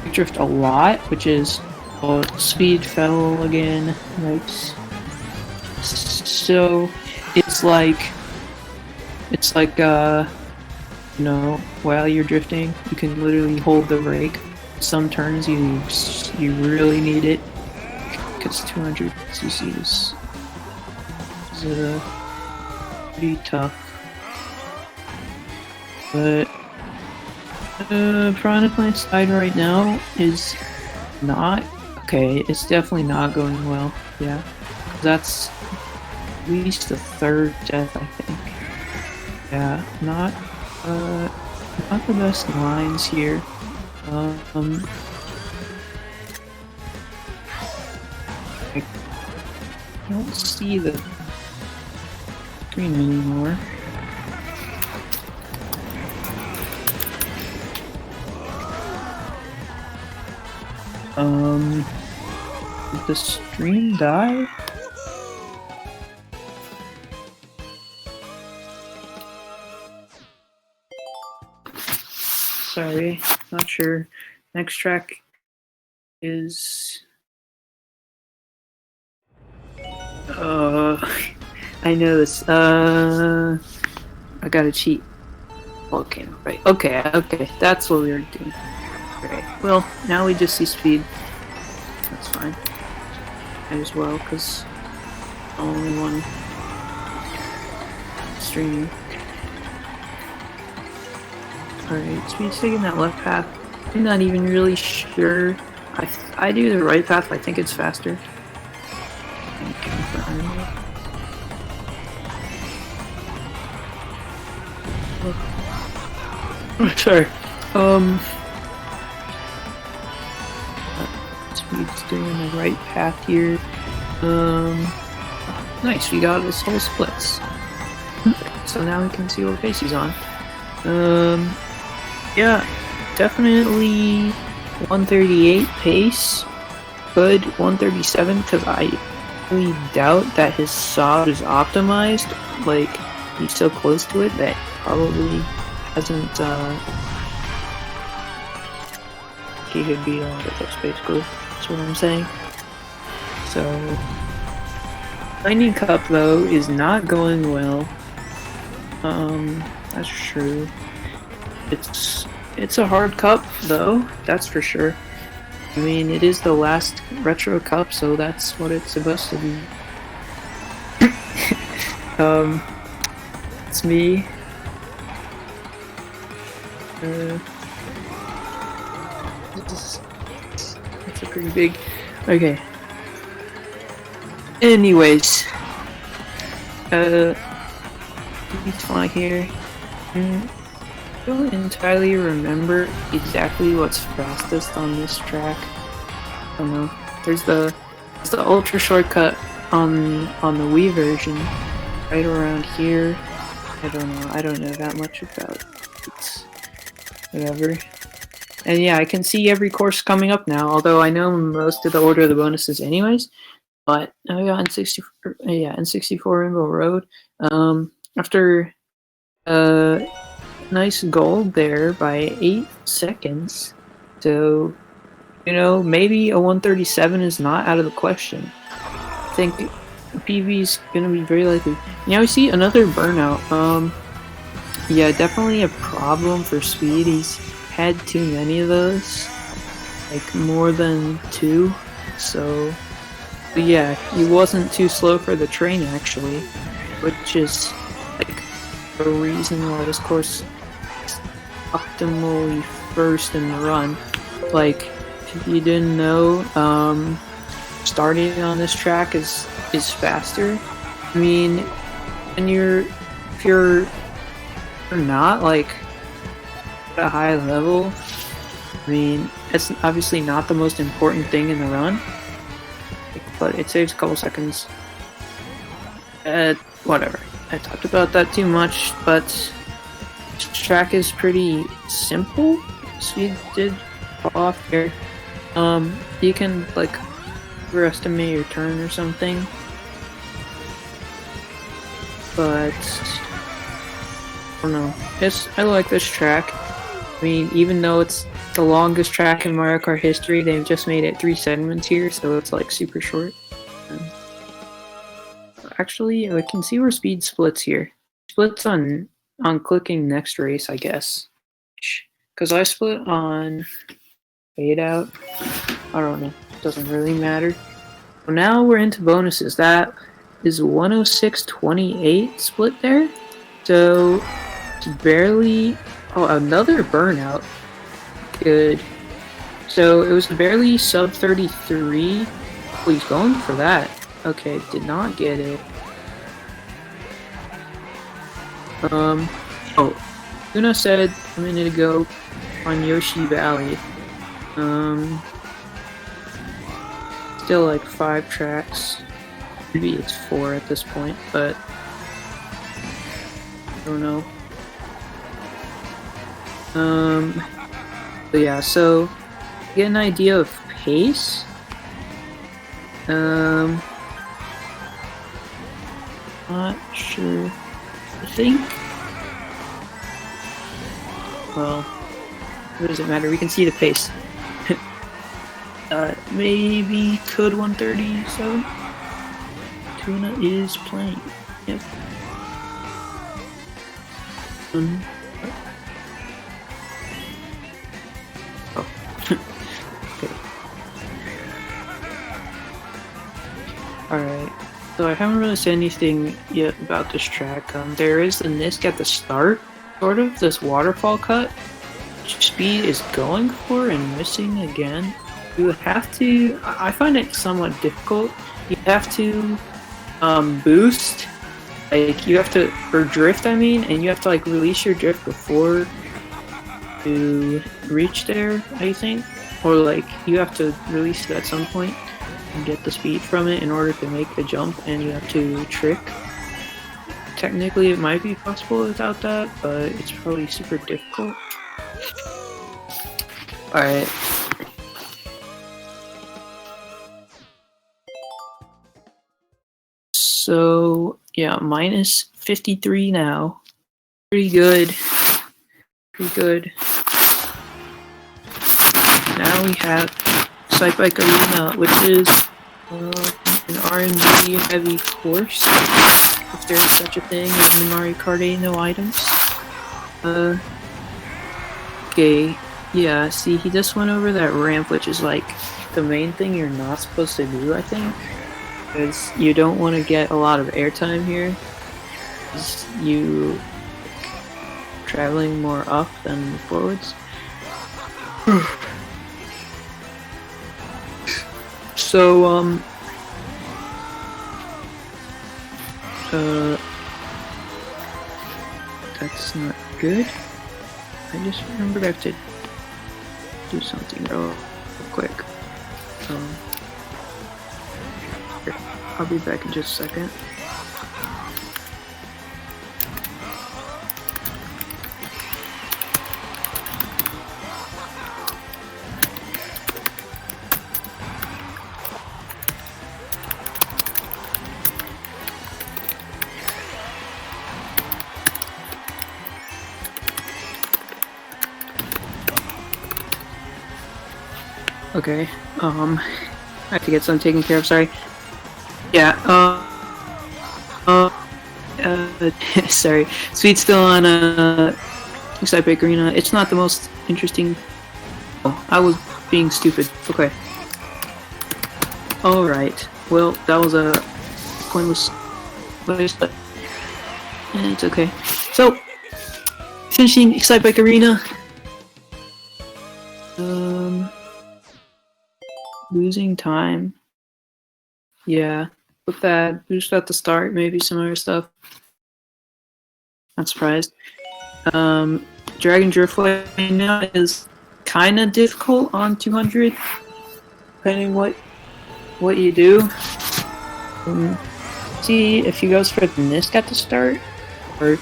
brake drift a lot, which is, oh, Speed fell again. Nice. So it's like you know, while you're drifting, you can literally hold the brake. Some turns you really need it, because 200 cc is pretty tough. But Piranha Plant Slide right now is not okay. It's definitely not going well. Yeah, that's at least the third death, I think. Yeah, not the best lines here. I don't see the screen anymore. Did the stream die? Sorry, not sure. Next track is I know this. I gotta cheat. Okay, right. Okay. That's what we were doing. Right. Well, now we just see Speed. That's fine. Might as well, because only one streaming. Alright, Speed's taking that left path. I'm not even really sure. I do the right path, I think it's faster. Sorry. Speed's doing the right path here. Nice, we got his whole splits. So now we can see what pace he's on. Yeah, definitely 138 pace. Good 137, because I really doubt that his saw is optimized. Like, he's so close to it that probably hasn't, he could beat all of those, basically. That's what I'm saying. So, Lightning Cup, though, is not going well. That's true. It's a hard cup, though, that's for sure. I mean, it is the last Retro Cup, so that's what it's supposed to be. It's me. It's a pretty big... Okay. Anyways. He's flying here. I don't entirely remember exactly what's fastest on this track. I don't know. There's the ultra shortcut on the Wii version, right around here. I don't know. I don't know that much about it. Whatever. And yeah, I can see every course coming up now. Although I know most of the order of the bonuses, anyways. But I got N64. Yeah, N64 Rainbow Road. After nice gold there by 8 seconds. So, you know, maybe a 137 is not out of the question. I think PV's gonna be very likely. Now we see another burnout. Yeah, definitely a problem for Speed. He's had too many of those. Like, more than 2. So, but yeah, he wasn't too slow for the train, actually. Which is, like, a reason why this course is optimally first in the run. Like, if you didn't know, starting on this track is faster. I mean, and if you're not like at a high level, I mean, it's obviously not the most important thing in the run, but it saves a couple seconds. Whatever. I talked about that too much, but this track is pretty simple. Speed did fall off here. You can like overestimate your turn or something, but I don't know. I like this track. I mean, even though it's the longest track in Mario Kart history, they've just made it 3 segments here, so it's like super short. Actually, I can see where Speed splits here. Splits on clicking next race, I guess. Because I split on fade out. I don't know. Doesn't really matter. Well, now we're into bonuses. That is 106.28 split there. So it's barely... Oh, another burnout. Good. So it was barely sub 33. Oh, he's going for that. Okay, did not get it. Oh, Tuna said a minute ago on Yoshi Valley. Still like 5 tracks. Maybe it's 4 at this point, but I don't know. But yeah, so get an idea of pace. Not sure. I think. Well, what does it matter? We can see the pace. Maybe could 137. Tuna is playing. Yep. Oh. Okay. Alright. So I haven't really said anything yet about this track. There is the Nisk at the start, sort of, this waterfall cut, which Speed is going for and missing again. You have to, I find it somewhat difficult. You have to boost, like you have to, or drift I mean, and you have to like release your drift before to reach there, I think. Or like, you have to release it at some point and get the speed from it in order to make the jump, and you have to trick. Technically it might be possible without that, but it's probably super difficult. Alright. So, yeah, minus 53 now. Pretty good. Pretty good. Now we have Excitebike Arena, which is an RNG heavy course, if there is such a thing in the Mario Kart 8 no items. Okay, yeah, see, he just went over that ramp, which is like the main thing you're not supposed to do, I think. Because you don't want to get a lot of airtime here. You traveling more up than forwards. So, that's not good. I just remembered I have to do something real quick. I'll be back in just a second. Okay, I have to get something taken care of, sorry. Yeah, sorry. Speed's still on, Excitebike Arena. It's not the most interesting... Oh, I was being stupid. Okay. Alright. Well, that was a pointless waste, but it's okay. So, finishing Excitebike Arena. Losing time. Yeah, with that boost at the start, maybe some other stuff. Not surprised. Dragon Driftway now is kind of difficult on 200, depending what you do. See if he goes for the Nisk at the start, or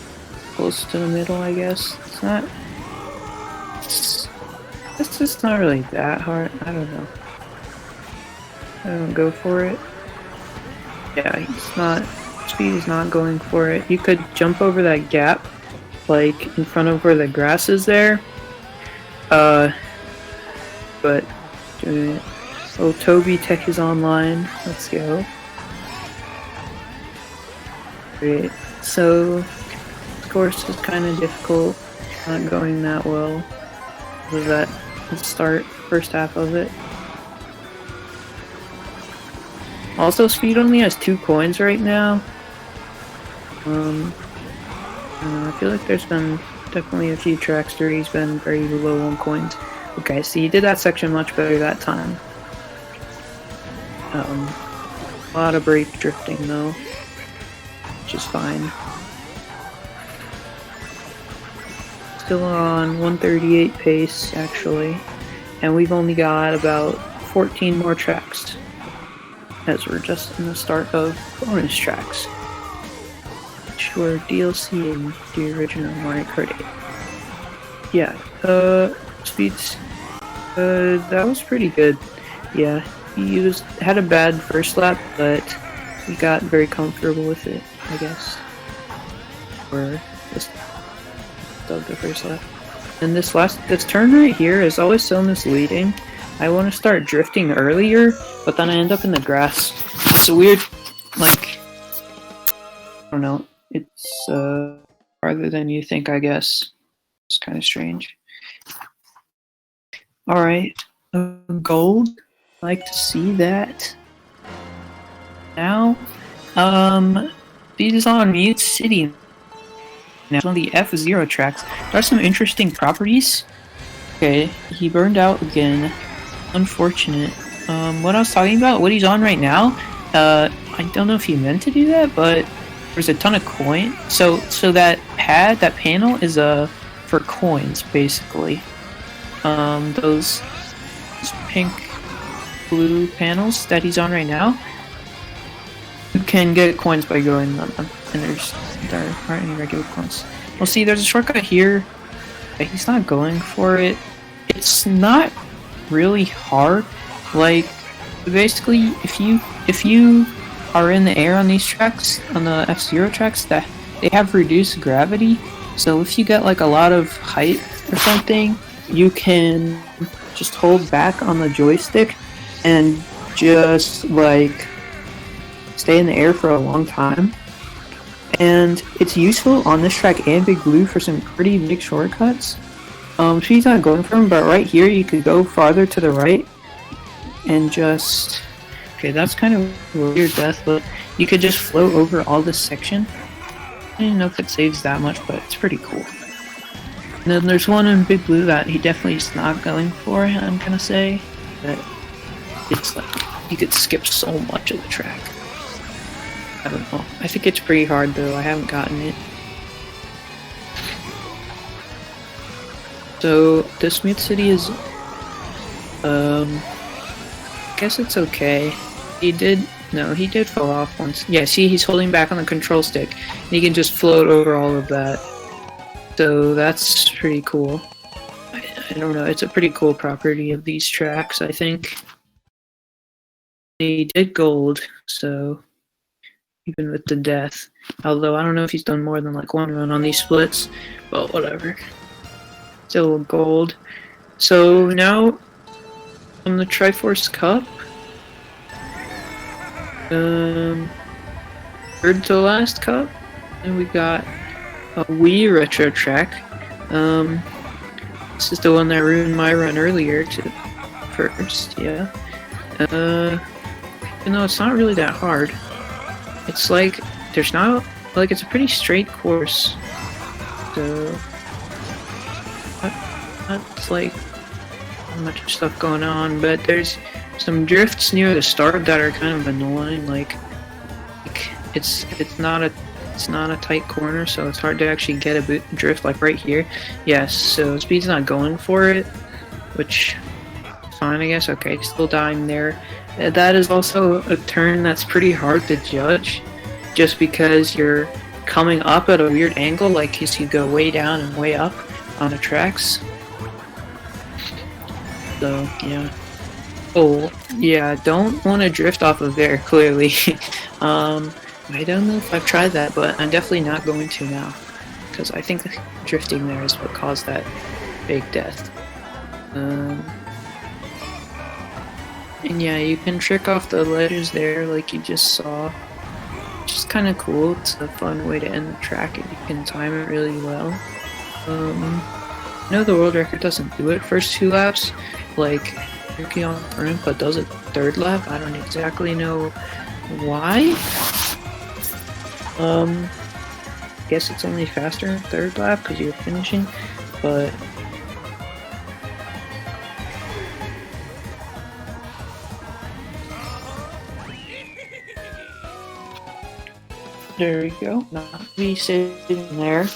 close to the middle, I guess. It's not. It's just not really that hard. I don't know. I don't go for it. Yeah, he's not. Speed is not going for it. You could jump over that gap, like in front of where the grass is there. But doing it. So Toby Tech is online. Let's go. Great. So the course is kind of difficult. Not going that well. With that start, first half of it. Also, Speed only has 2 coins right now. I feel like there's been definitely a few tracks where he's been very low on coins. Okay, so he did that section much better that time. A lot of brake drifting though, which is fine. Still on 138 pace actually, and we've only got about 14 more tracks, as we're just in the start of bonus tracks, which were DLC in the original Mario Kart 8. Yeah, Speeds, that was pretty good. Yeah, he had a bad first lap, but he got very comfortable with it, I guess. Or just dug the first lap. And this turn right here is always so misleading. I want to start drifting earlier, but then I end up in the grass. It's a weird, like, I don't know, it's farther than you think, I guess. It's kind of strange. Alright, gold, like to see that. Now, Speed is on Mute City. Now, on the F0 tracks, there are some interesting properties. Okay, he burned out again. Unfortunate. What I was talking about, what he's on right now, I don't know if he meant to do that, but there's a ton of coin. So that pad, that panel is for coins, basically. those pink blue panels that he's on right now, you can get coins by going on them, and there aren't any regular coins. Well, see, there's a shortcut here, but he's not going for it. It's not really hard. Like, basically, if you are in the air on these tracks, on the F-Zero tracks, that they have reduced gravity, so if you get like a lot of height or something, you can just hold back on the joystick and just like stay in the air for a long time. And it's useful on this track and Big Blue for some pretty big shortcuts. She's not going for him, but right here you could go farther to the right and just... Okay, that's kind of a weird death, but you could just float over all this section. I don't know if it saves that much, but it's pretty cool. And then there's one in Big Blue that he definitely is not going for, I'm gonna say. But it's like, you could skip so much of the track. I don't know. I think it's pretty hard though, I haven't gotten it. So, the Smooth City is, I guess it's okay. He did fall off once. Yeah, see, he's holding back on the control stick. And he can just float over all of that. So that's pretty cool. I don't know, it's a pretty cool property of these tracks, I think. He did gold, so even with the death. Although I don't know if he's done more than like one run on these splits, but whatever. Still gold. So now on the Triforce Cup, third to last cup, and we got a Wii retro track. This is the one that ruined my run earlier to first, yeah. You know, it's not really that hard. It's like, there's not, like, it's a pretty straight course. So, not like, not much stuff going on, but there's some drifts near the start that are kind of annoying. Like it's not a tight corner, so it's hard to actually get a drift like right here. Yes, so Speed's not going for it, which is fine, I guess. Okay, still dying there. That is also a turn that's pretty hard to judge, just because you're coming up at a weird angle, like you go way down and way up on the tracks. So yeah. Oh yeah, don't want to drift off of there, clearly. I don't know if I've tried that, but I'm definitely not going to now, because I think drifting there is what caused that big death. And yeah, you can trick off the ledges there like you just saw, which is kind of cool. It's a fun way to end the track if you can time it really well. I know the world record doesn't do it first 2 laps, like Yuki on front, but does it third lap? I don't exactly know why. Guess it's only faster in third lap because you're finishing, but there we go. Not me sitting there.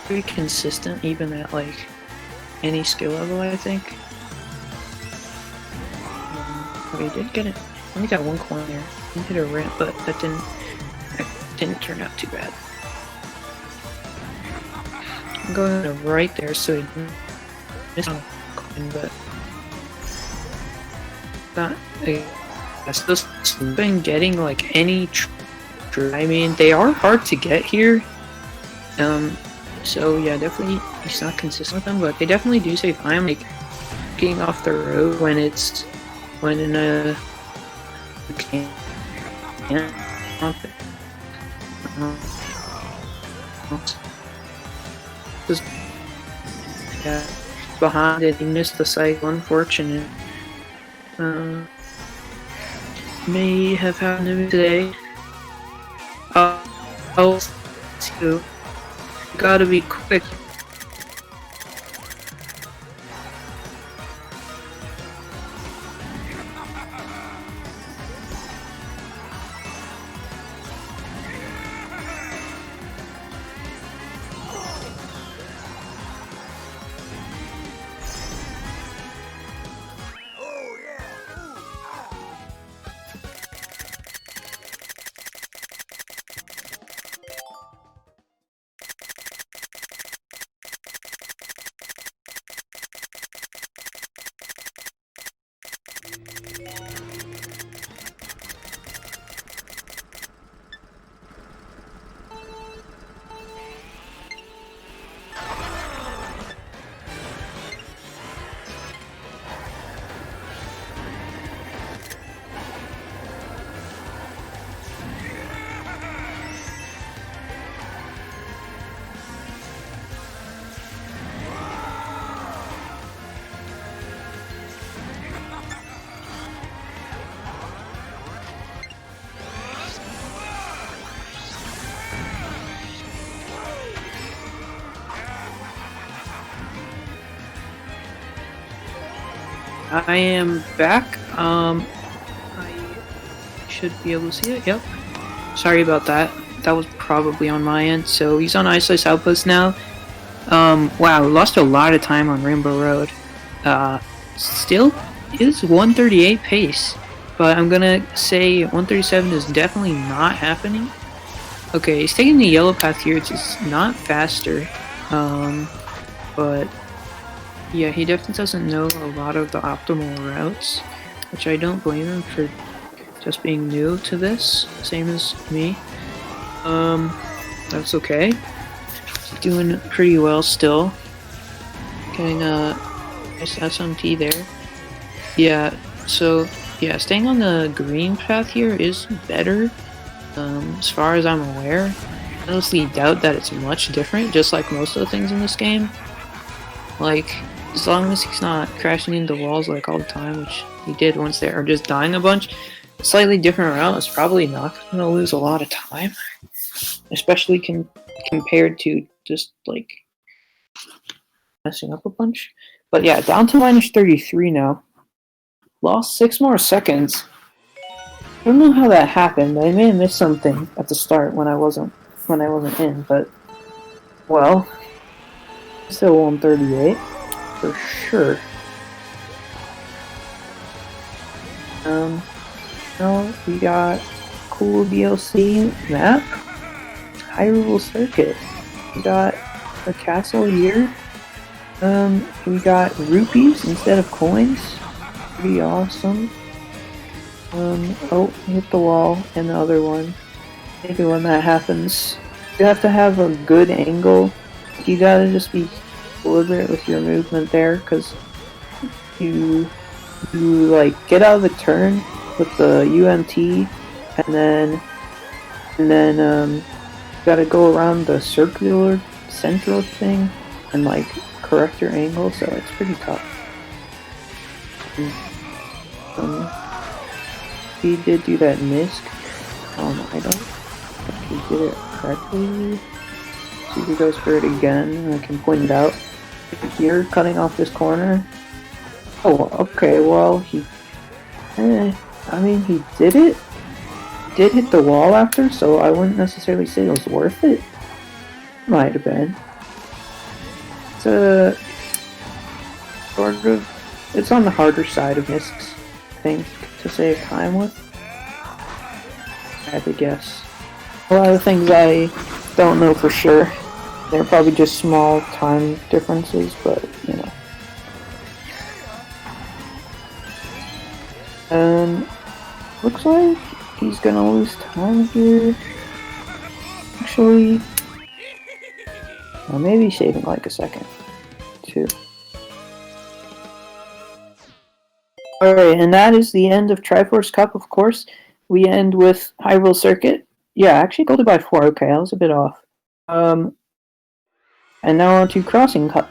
Pretty consistent, even at like any skill level, I think. Okay, did get it. Only got one coin there. Didn't hit a ramp, but that didn't turn out too bad. I'm going to right there, so he didn't miss on a coin, but not. I still been getting like any. I mean, they are hard to get here. So yeah, definitely he's not consistent with them, but they definitely do save time, like getting off the road when in a just yeah, behind it, he missed the cycle, unfortunate. May have happened to me today. too. Gotta be quick. I am back. I should be able to see it. Yep. Sorry about that. That was probably on my end. So he's on Ice Ice Outpost now. Wow, lost a lot of time on Rainbow Road. Still is 138 pace, but I'm gonna say 137 is definitely not happening. Okay, he's taking the yellow path here. It's just not faster. But yeah, he definitely doesn't know a lot of the optimal routes, which I don't blame him for just being new to this, same as me. That's okay. He's doing pretty well still. Getting a nice SMT there. Yeah, so yeah, staying on the green path here is better, as far as I'm aware. I honestly doubt that it's much different, just like most of the things in this game. Like, as long as he's not crashing into walls like all the time, which he did once there, or just dying a bunch, a slightly different route is probably not going to lose a lot of time. Especially compared to just, like, messing up a bunch. But yeah, down to minus 33 now. Lost 6 more seconds. I don't know how that happened. I may have missed something at the start when I wasn't in, but well, still 138 for sure. Now we got cool DLC map, Hyrule Circuit. We got a castle here. We got rupees instead of coins. Pretty awesome. Oh, hit the wall, and the other one. Maybe when that happens, you have to have a good angle. You gotta just be deliberate with your movement there, because you like get out of the turn with the UMT, and then you gotta go around the circular central thing and like correct your angle. So it's pretty tough. He did do that misc. I don't think he did it correctly. See if he goes for it again. I can point it out. Here, cutting off this corner. Oh, okay, well, I mean, he did it. Did hit the wall after, so I wouldn't necessarily say it was worth it. Might have been. It's a sort of, it's on the harder side of miscs, I think, to save time with. I had to guess. A lot of things I don't know for sure. They're probably just small time differences, but you know. Looks like he's gonna lose time here. Actually, well, maybe saving like a second, too. Alright, and that is the end of Triforce Cup, of course. We end with Hyrule Circuit. Yeah, actually Golden by 4, okay, I was a bit off. And now on to Crossing Cup.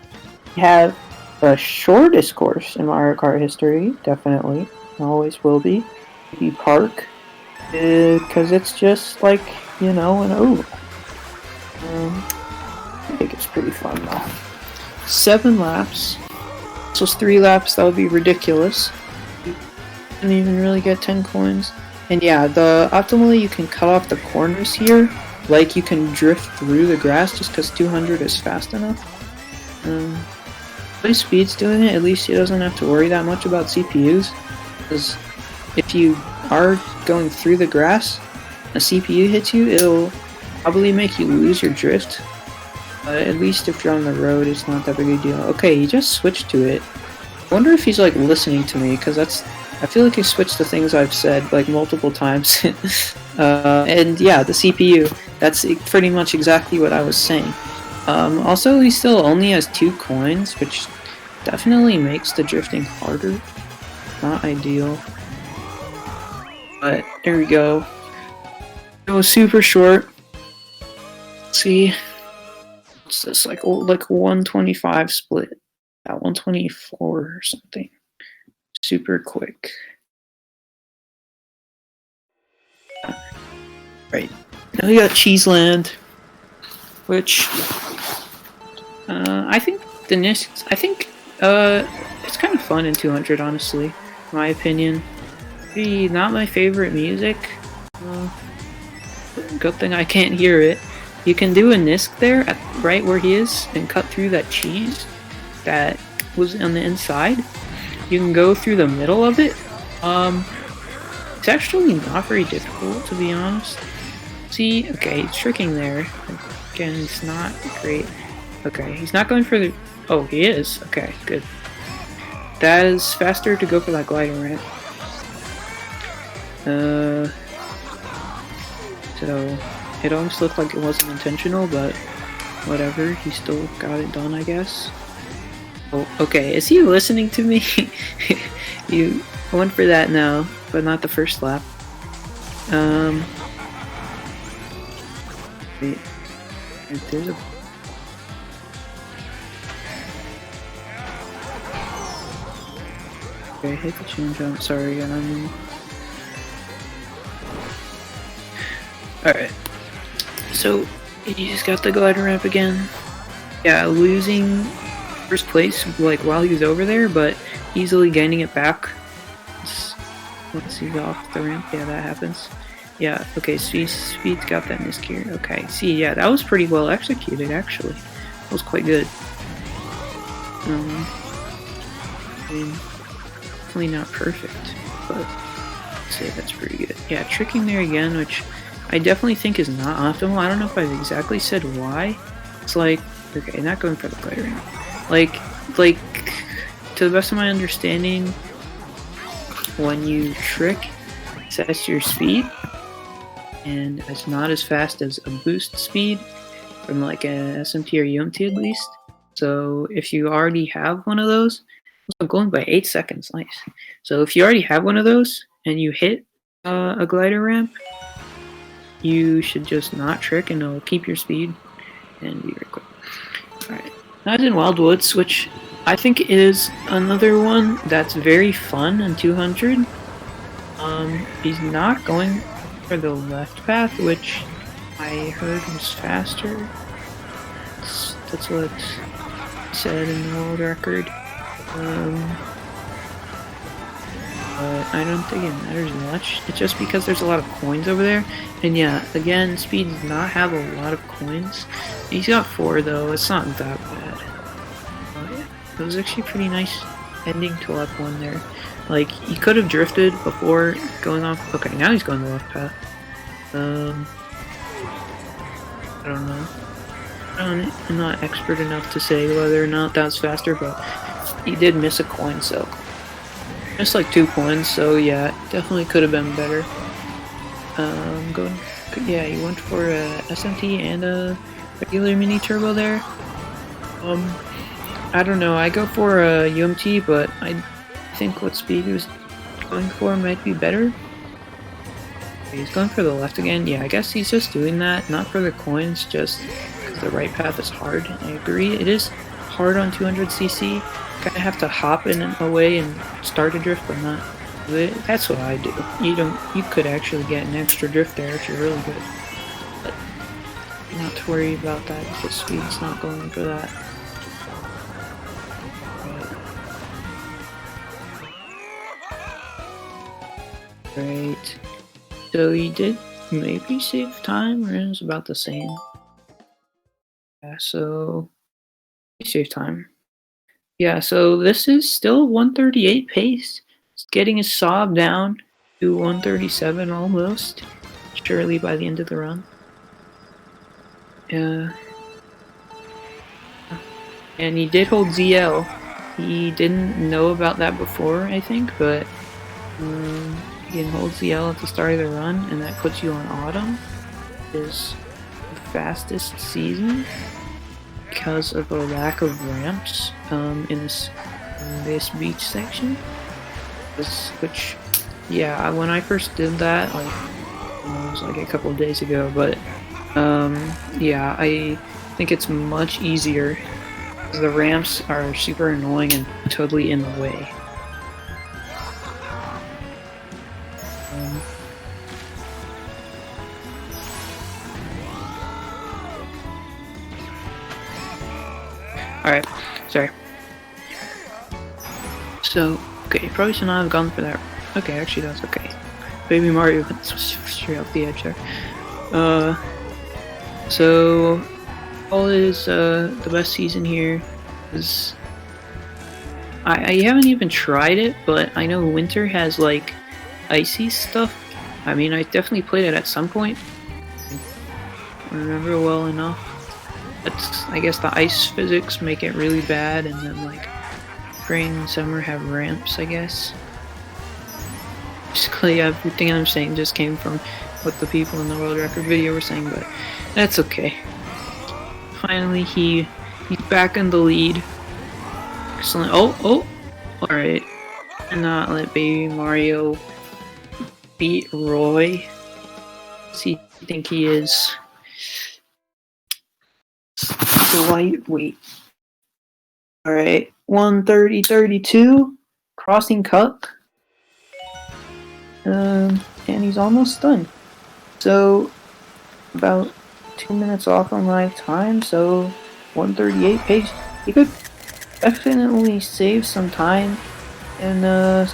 We have the shortest course in Mario Kart history, definitely. Always will be. Maybe Park, because it's just like, you know, an oval. think it's pretty fun though. 7 laps. So it's 3 laps, that would be ridiculous. You didn't even really get 10 coins. And yeah, optimally you can cut off the corners here. Like you can drift through the grass just because 200 is fast enough. But Speed's doing it, at least he doesn't have to worry that much about CPUs. Because if you are going through the grass, a CPU hits you, it'll probably make you lose your drift. But at least if you're on the road, it's not that big a deal. Okay, he just switched to it. I wonder if he's like listening to me, because I feel like he switched the things I've said like multiple times. And yeah, the CPU, that's pretty much exactly what I was saying. Also, he still only has 2 coins, which definitely makes the drifting harder. Not ideal. But there we go. It was super short. Let's see. What's this, like 125 split? Yeah, 124 or something. Super quick. Right. Now we got Cheeseland, which I think the NIST. I think it's kind of fun in 200, honestly, in my opinion. Maybe not my favorite music. Good thing I can't hear it. You can do a NISC there, right where he is, and cut through that cheese that was on the inside. You can go through the middle of it. It's actually not very difficult, to be honest. See, okay, he's tricking there. Again, it's not great. Okay, he's not going for the... Oh, he is. Okay, good. That is faster to go for that glider ramp. So, it almost looked like it wasn't intentional, but whatever, he still got it done, I guess. Oh, okay, is he listening to me? You went for that now, but not the first lap. Wait, there's a... Okay, I hit the chain jump, sorry, Alright, so he just got the glider ramp again. Yeah, losing first place like while he was over there, but easily gaining it back once he's off the ramp. Yeah, that happens. Yeah, okay, Speed's got that NISC here. Okay, see, yeah, that was pretty well executed, actually. That was quite good. I mean, definitely not perfect, but I'd say that's pretty good. Yeah, tricking there again, which I definitely think is not optimal. I don't know if I've exactly said why. It's like, okay, not going for the glider ramp. Like, to the best of my understanding, when you trick, it sets your speed, and it's not as fast as a boost speed from like a SMT or UMT at least. So if you already have one of those, I'm going by 8 seconds, nice. So if you already have one of those and you hit a glider ramp, you should just not trick and it'll keep your speed and be very quick. Alright, now in Wildwoods, which I think is another one that's very fun in 200. He's not going for the left path, which I heard was faster. That's what he said in the world record. But I don't think it matters much. It's just because there's a lot of coins over there. And yeah, again, Speed does not have a lot of coins. He's got 4 though, it's not that bad. It was actually pretty nice ending to lap 1 there. Like, he could have drifted before going off. Okay, now he's going the left path. I don't know. I'm not expert enough to say whether or not that was faster, but he did miss a coin, so. Missed like 2 coins, so yeah, definitely could have been better. Yeah, he went for a SMT and a regular mini turbo there. I don't know, I go for a UMT, but I think what Speed was going for might be better. He's going for the left again. Yeah, I guess he's just doing that, not for the coins, just because the right path is hard. I agree, it is hard on 200cc. Kind of have to hop in a way and start a drift, but not. That's what I do. You could actually get an extra drift there if you're really good. But Not to worry about that because Speed's not going for that. Right. So he did maybe save time, or it was about the same. Yeah, so he saved time. Yeah, so this is still 138 pace. It's getting his sob down to 137 almost. Surely by the end of the run. Yeah. And he did hold ZL. He didn't know about that before, I think, but you can hold ZL at the start of the run, and that puts you on autumn. It is the fastest season because of the lack of ramps in this beach section. Which, yeah, when I first did that, like, it was like a couple of days ago, but yeah, I think it's much easier. The ramps are super annoying and totally in the way. Alright, sorry. So, okay, probably should not have gone for that. Okay, actually that's okay. Baby Mario went straight off the edge there. So all is the best season here is I haven't even tried it, but I know winter has like icy stuff. I mean, I definitely played it at some point. I remember well enough. That's, I guess the ice physics make it really bad, and then like spring and summer have ramps, I guess. Basically everything I'm saying just came from what the people in the world record video were saying, but that's okay. Finally he's back in the lead. Excellent. Oh, alright. And not let Baby Mario beat Roy. Does he think he is? Lightweight. Alright, 130.32, crossing cup. And he's almost done. So, about 2 minutes off on live time, so 138 pace. He could definitely save some time in Bell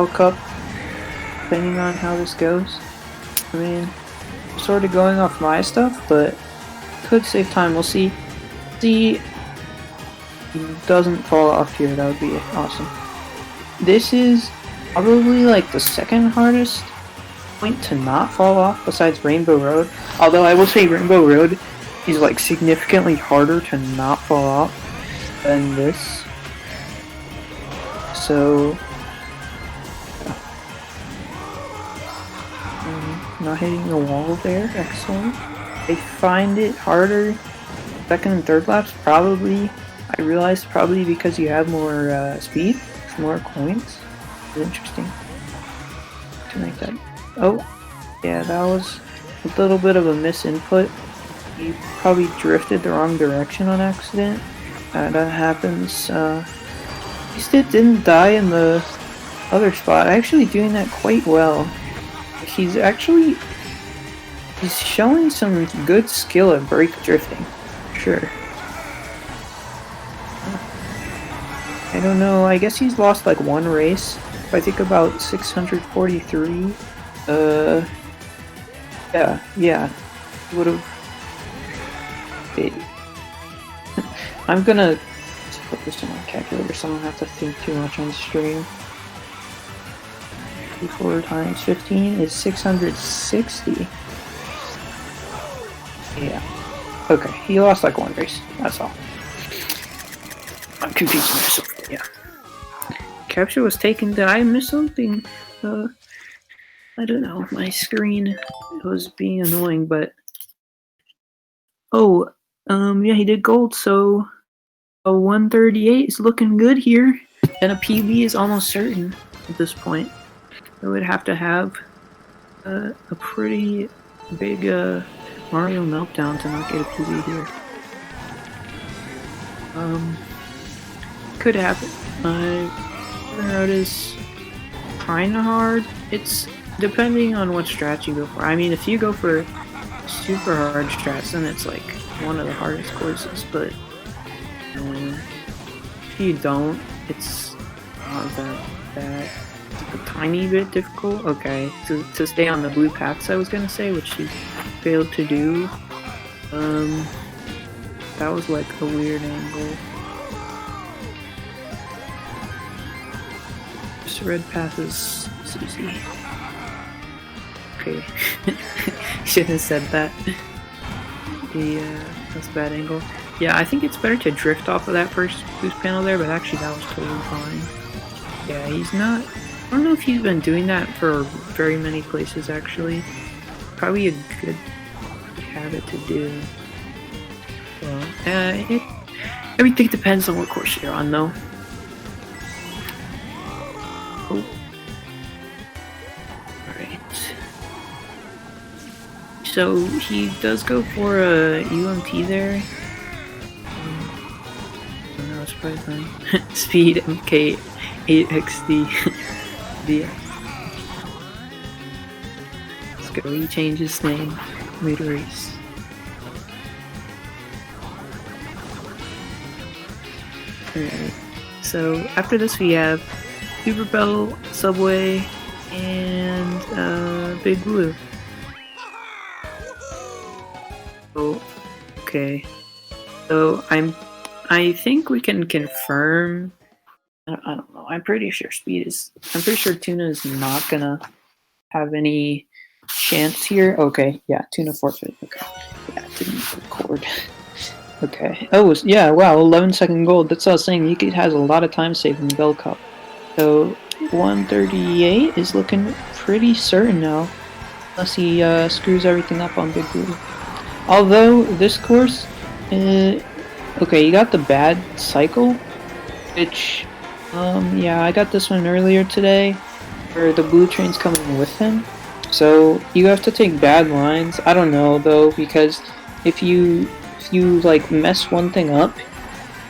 Cup, depending on how this goes. I mean, I'm sort of going off my stuff, but could save time. We'll see. See, he doesn't fall off here. That would be awesome. This is probably like the second hardest point to not fall off besides Rainbow Road. Although I will say Rainbow Road is like significantly harder to not fall off than this. So, not hitting the wall there. Excellent. I find it harder second and third laps, probably. I realized probably because you have more speed, more coins. Interesting to make that. Oh, yeah, that was a little bit of a misinput. You probably drifted the wrong direction on accident. That happens. At least it didn't die in the other spot. Actually doing that quite well. He's showing some good skill at brake drifting. Sure. I don't know, I guess he's lost like one race. If I think about 643, yeah, he would have. I'm gonna put this in my calculator so I don't have to think too much on stream. 4 times 15 is 660. Yeah. Okay, he lost like one race, that's all. I'm confusing myself, yeah. Capture was taken, did I miss something? I don't know, my screen was being annoying, but... Oh, yeah, he did gold, so... A 138 is looking good here, and a PB is almost certain at this point. I would have to have a pretty big Mario meltdown to not get a PB here. Could happen. Road is kinda hard. It's depending on what strats you go for. I mean, if you go for super hard strats, then it's like one of the hardest courses, but if you don't, it's not that bad. It's a tiny bit difficult. Okay, to stay on the blue paths, I was gonna say, which you failed to do. That was like a weird angle. This red path is easy. Okay, should have said that. That's a bad angle. Yeah, I think it's better to drift off of that first boost panel there, but actually that was totally fine. Yeah, he's not... I don't know if he's been doing that for very many places, actually. Probably a good habit to do. Well, everything depends on what course you're on, though. Oh. Alright. So, he does go for a UMP there. No, it's probably fine. Speed MK8DX. Let's go, he changed his name mid-race. Alright, so after this we have Super Bell, Subway, and Big Blue. Oh, okay. So I think we can confirm. I don't know. I'm pretty sure Tuna is not gonna have any chance here. Okay, yeah, Tuna forfeit. Okay, yeah, it didn't record. Okay. Oh, yeah. Wow, 11-second gold. That's what I was saying. He has a lot of time saved in the Bell Cup. So 138 is looking pretty certain now, unless he screws everything up on Big Blue. Although this course, okay, you got the bad cycle, which. Yeah, I got this one earlier today, where the blue train's coming with him. So you have to take bad lines. I don't know though, because if you like mess one thing up,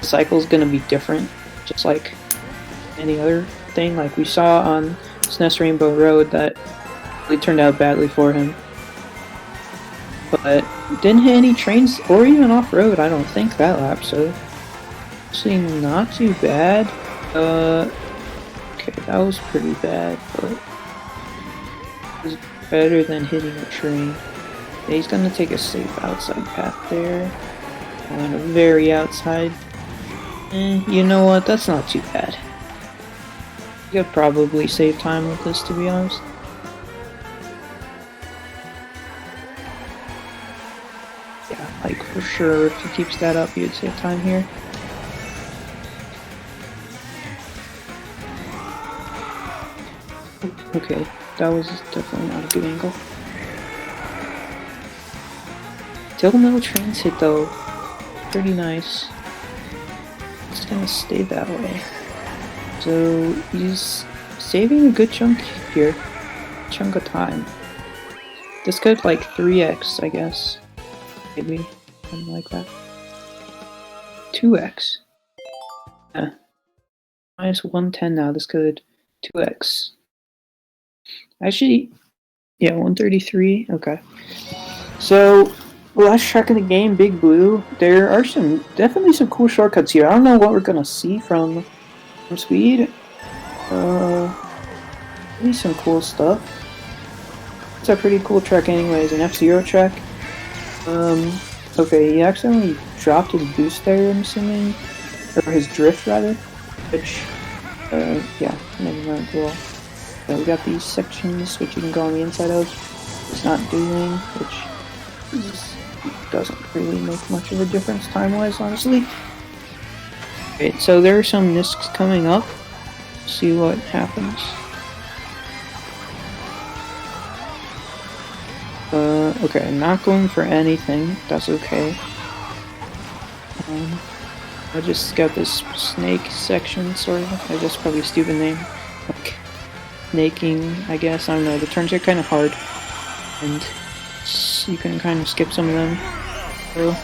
the cycle's gonna be different, just like any other thing. Like we saw on SNES Rainbow Road, that really turned out badly for him. But didn't hit any trains or even off road, I don't think, that lap. So actually not too bad. Okay, that was pretty bad, but it was better than hitting a train. Yeah, he's gonna take a safe outside path there. And a very outside. You know what? That's not too bad. You could probably save time with this, to be honest. Yeah, like for sure, if he keeps that up, you'd save time here. Okay, that was definitely not a good angle. Till no trains hit though, pretty nice. It's gonna stay that way. So he's saving a good chunk here, chunk of time. This could like 3x, I guess, maybe something like that. 2x. Yeah, minus 110 now. This could 2x. Actually, yeah, 133. Okay. So, last track of the game, Big Blue. There are definitely some cool shortcuts here. I don't know what we're gonna see from Speed. Maybe some cool stuff. It's a pretty cool track, anyways. An F-Zero track. Okay, he accidentally dropped his boost there, I'm assuming, or his drift rather. Which, yeah, maybe not cool. We got these sections which you can go on the inside of. It's not doing, which doesn't really make much of a difference time-wise, honestly. Okay, so there are some NISCs coming up. See what happens. Okay, I'm not going for anything. That's okay. I just got this snake section, sort of. I guess probably a stupid name. Like, snaking, I guess. I don't know. The turns are kind of hard, and you can kind of skip some of them. So,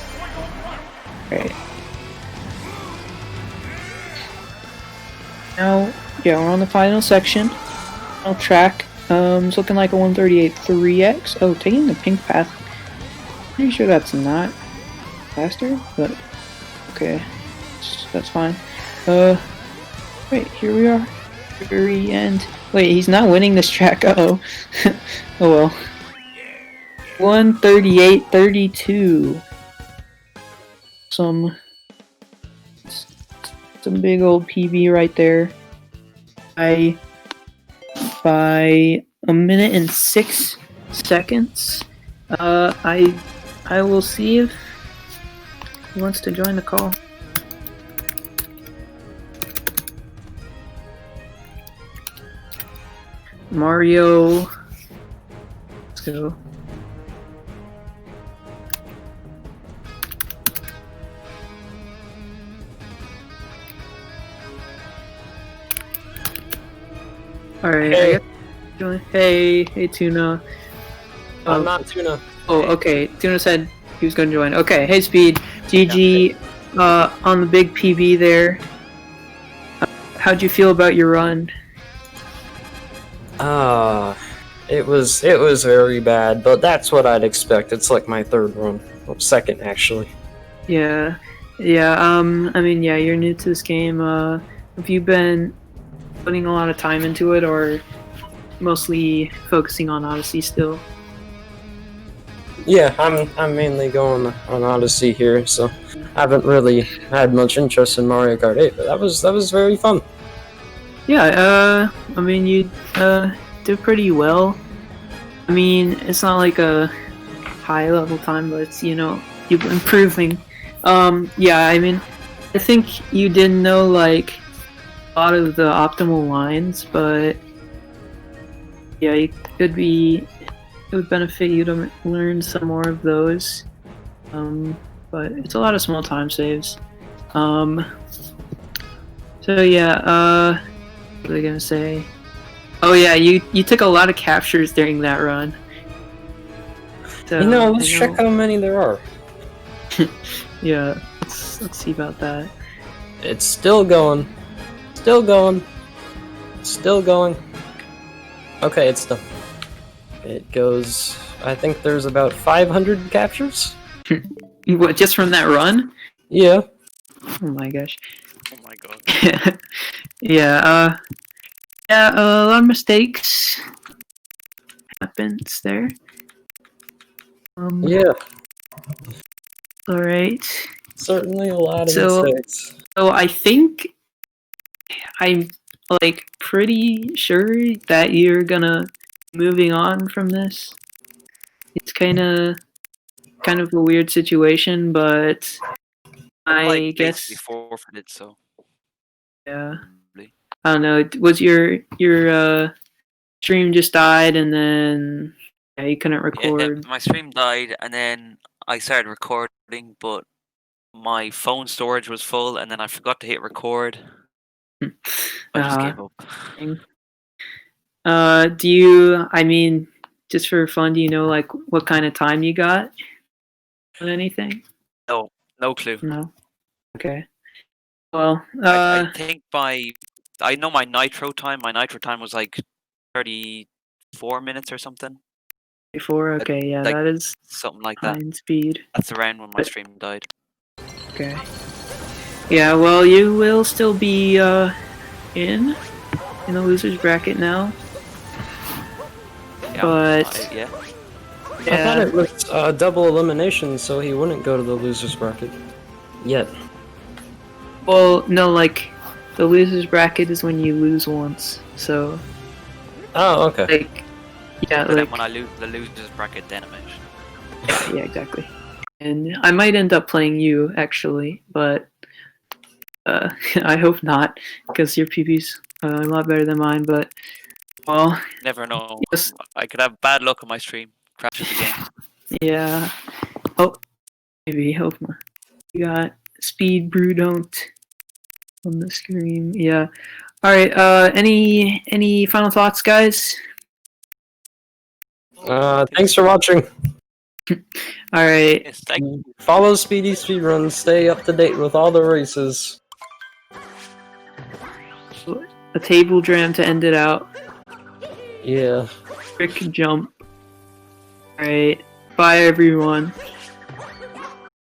okay. Now, yeah, we're on the final section, final track. It's looking like a 138 3x. Oh, taking the pink path. Pretty sure that's not faster, but okay, that's fine. Wait, here we are. Very end. Wait, he's not winning this track. Uh-oh. Oh well. 138.32. Some big old PB right there. By a minute and 6 seconds. I will see if he wants to join the call. Mario, let's go. Alright, Hey. hey, Tuna. I'm not Tuna. Oh, okay. Tuna said he was going to join. Okay, hey, Speed. GG on the big PB there. How'd you feel about your run? It was very bad, but that's what I'd expect. It's like my third run. Well, second, actually. Yeah. I mean, yeah, you're new to this game. Have you been putting a lot of time into it, or mostly focusing on Odyssey still? Yeah, I'm mainly going on Odyssey here, so I haven't really had much interest in Mario Kart 8, but that was very fun. Yeah, I mean, you did pretty well. I mean, it's not like a high level time, but it's, you know, you've been improving. Yeah, I mean, I think you didn't know, like, a lot of the optimal lines, but yeah, it would benefit you to learn some more of those. But it's a lot of small time saves. So yeah, what was I gonna say? Oh yeah, you took a lot of captures during that run. So, You know, let's check how many there are. Yeah, let's see about that. It's still going. Still going. Still going. Okay, it's done. It goes... I think there's about 500 captures? What, just from that run? Yeah. Oh my gosh. Oh my god. Yeah, yeah, a lot of mistakes happens there. Yeah. Alright. Certainly a lot of So- mistakes. So I think I'm like pretty sure that you're gonna moving on from this. It's kind of a weird situation, but I Like guess basically forfeited, so yeah. probably. I don't know. Was your stream just died and then yeah, you couldn't Yeah, record? my stream died and then I started recording, but my phone storage was full and then I forgot to hit record. I just gave up. Do you? I mean, just for fun, do you know like what kind of time you got on anything? No clue. No. Okay. Well, I think I know my nitro time. My nitro time was like 34 minutes or something. before. Okay, yeah, like that is Something like high that. in speed. That's around when my stream died. Okay. Yeah, well, you will still be in the losers bracket now. Yeah, But yeah. I yeah, thought it was double elimination, so he wouldn't go to the loser's bracket. Yet. well, no, like the losers bracket is when you lose once. So Oh, okay. like, yeah, But then like when I lose the losers bracket, then I'm out. yeah, exactly. And I might end up playing you actually, but I hope not, because your PB's a lot better than mine. But well, Never know. yes, I could have bad luck on my stream. Crashes again. yeah. Oh, maybe hope not. You got Speed Brew don't on the screen. Yeah. All right. Any final thoughts, guys? Thanks for watching. All right. Yes, thank you. Follow Speedy Speedrun, stay up to date with all the races. A table dram to end it out. Yeah. Quick jump. Alright. Bye, everyone.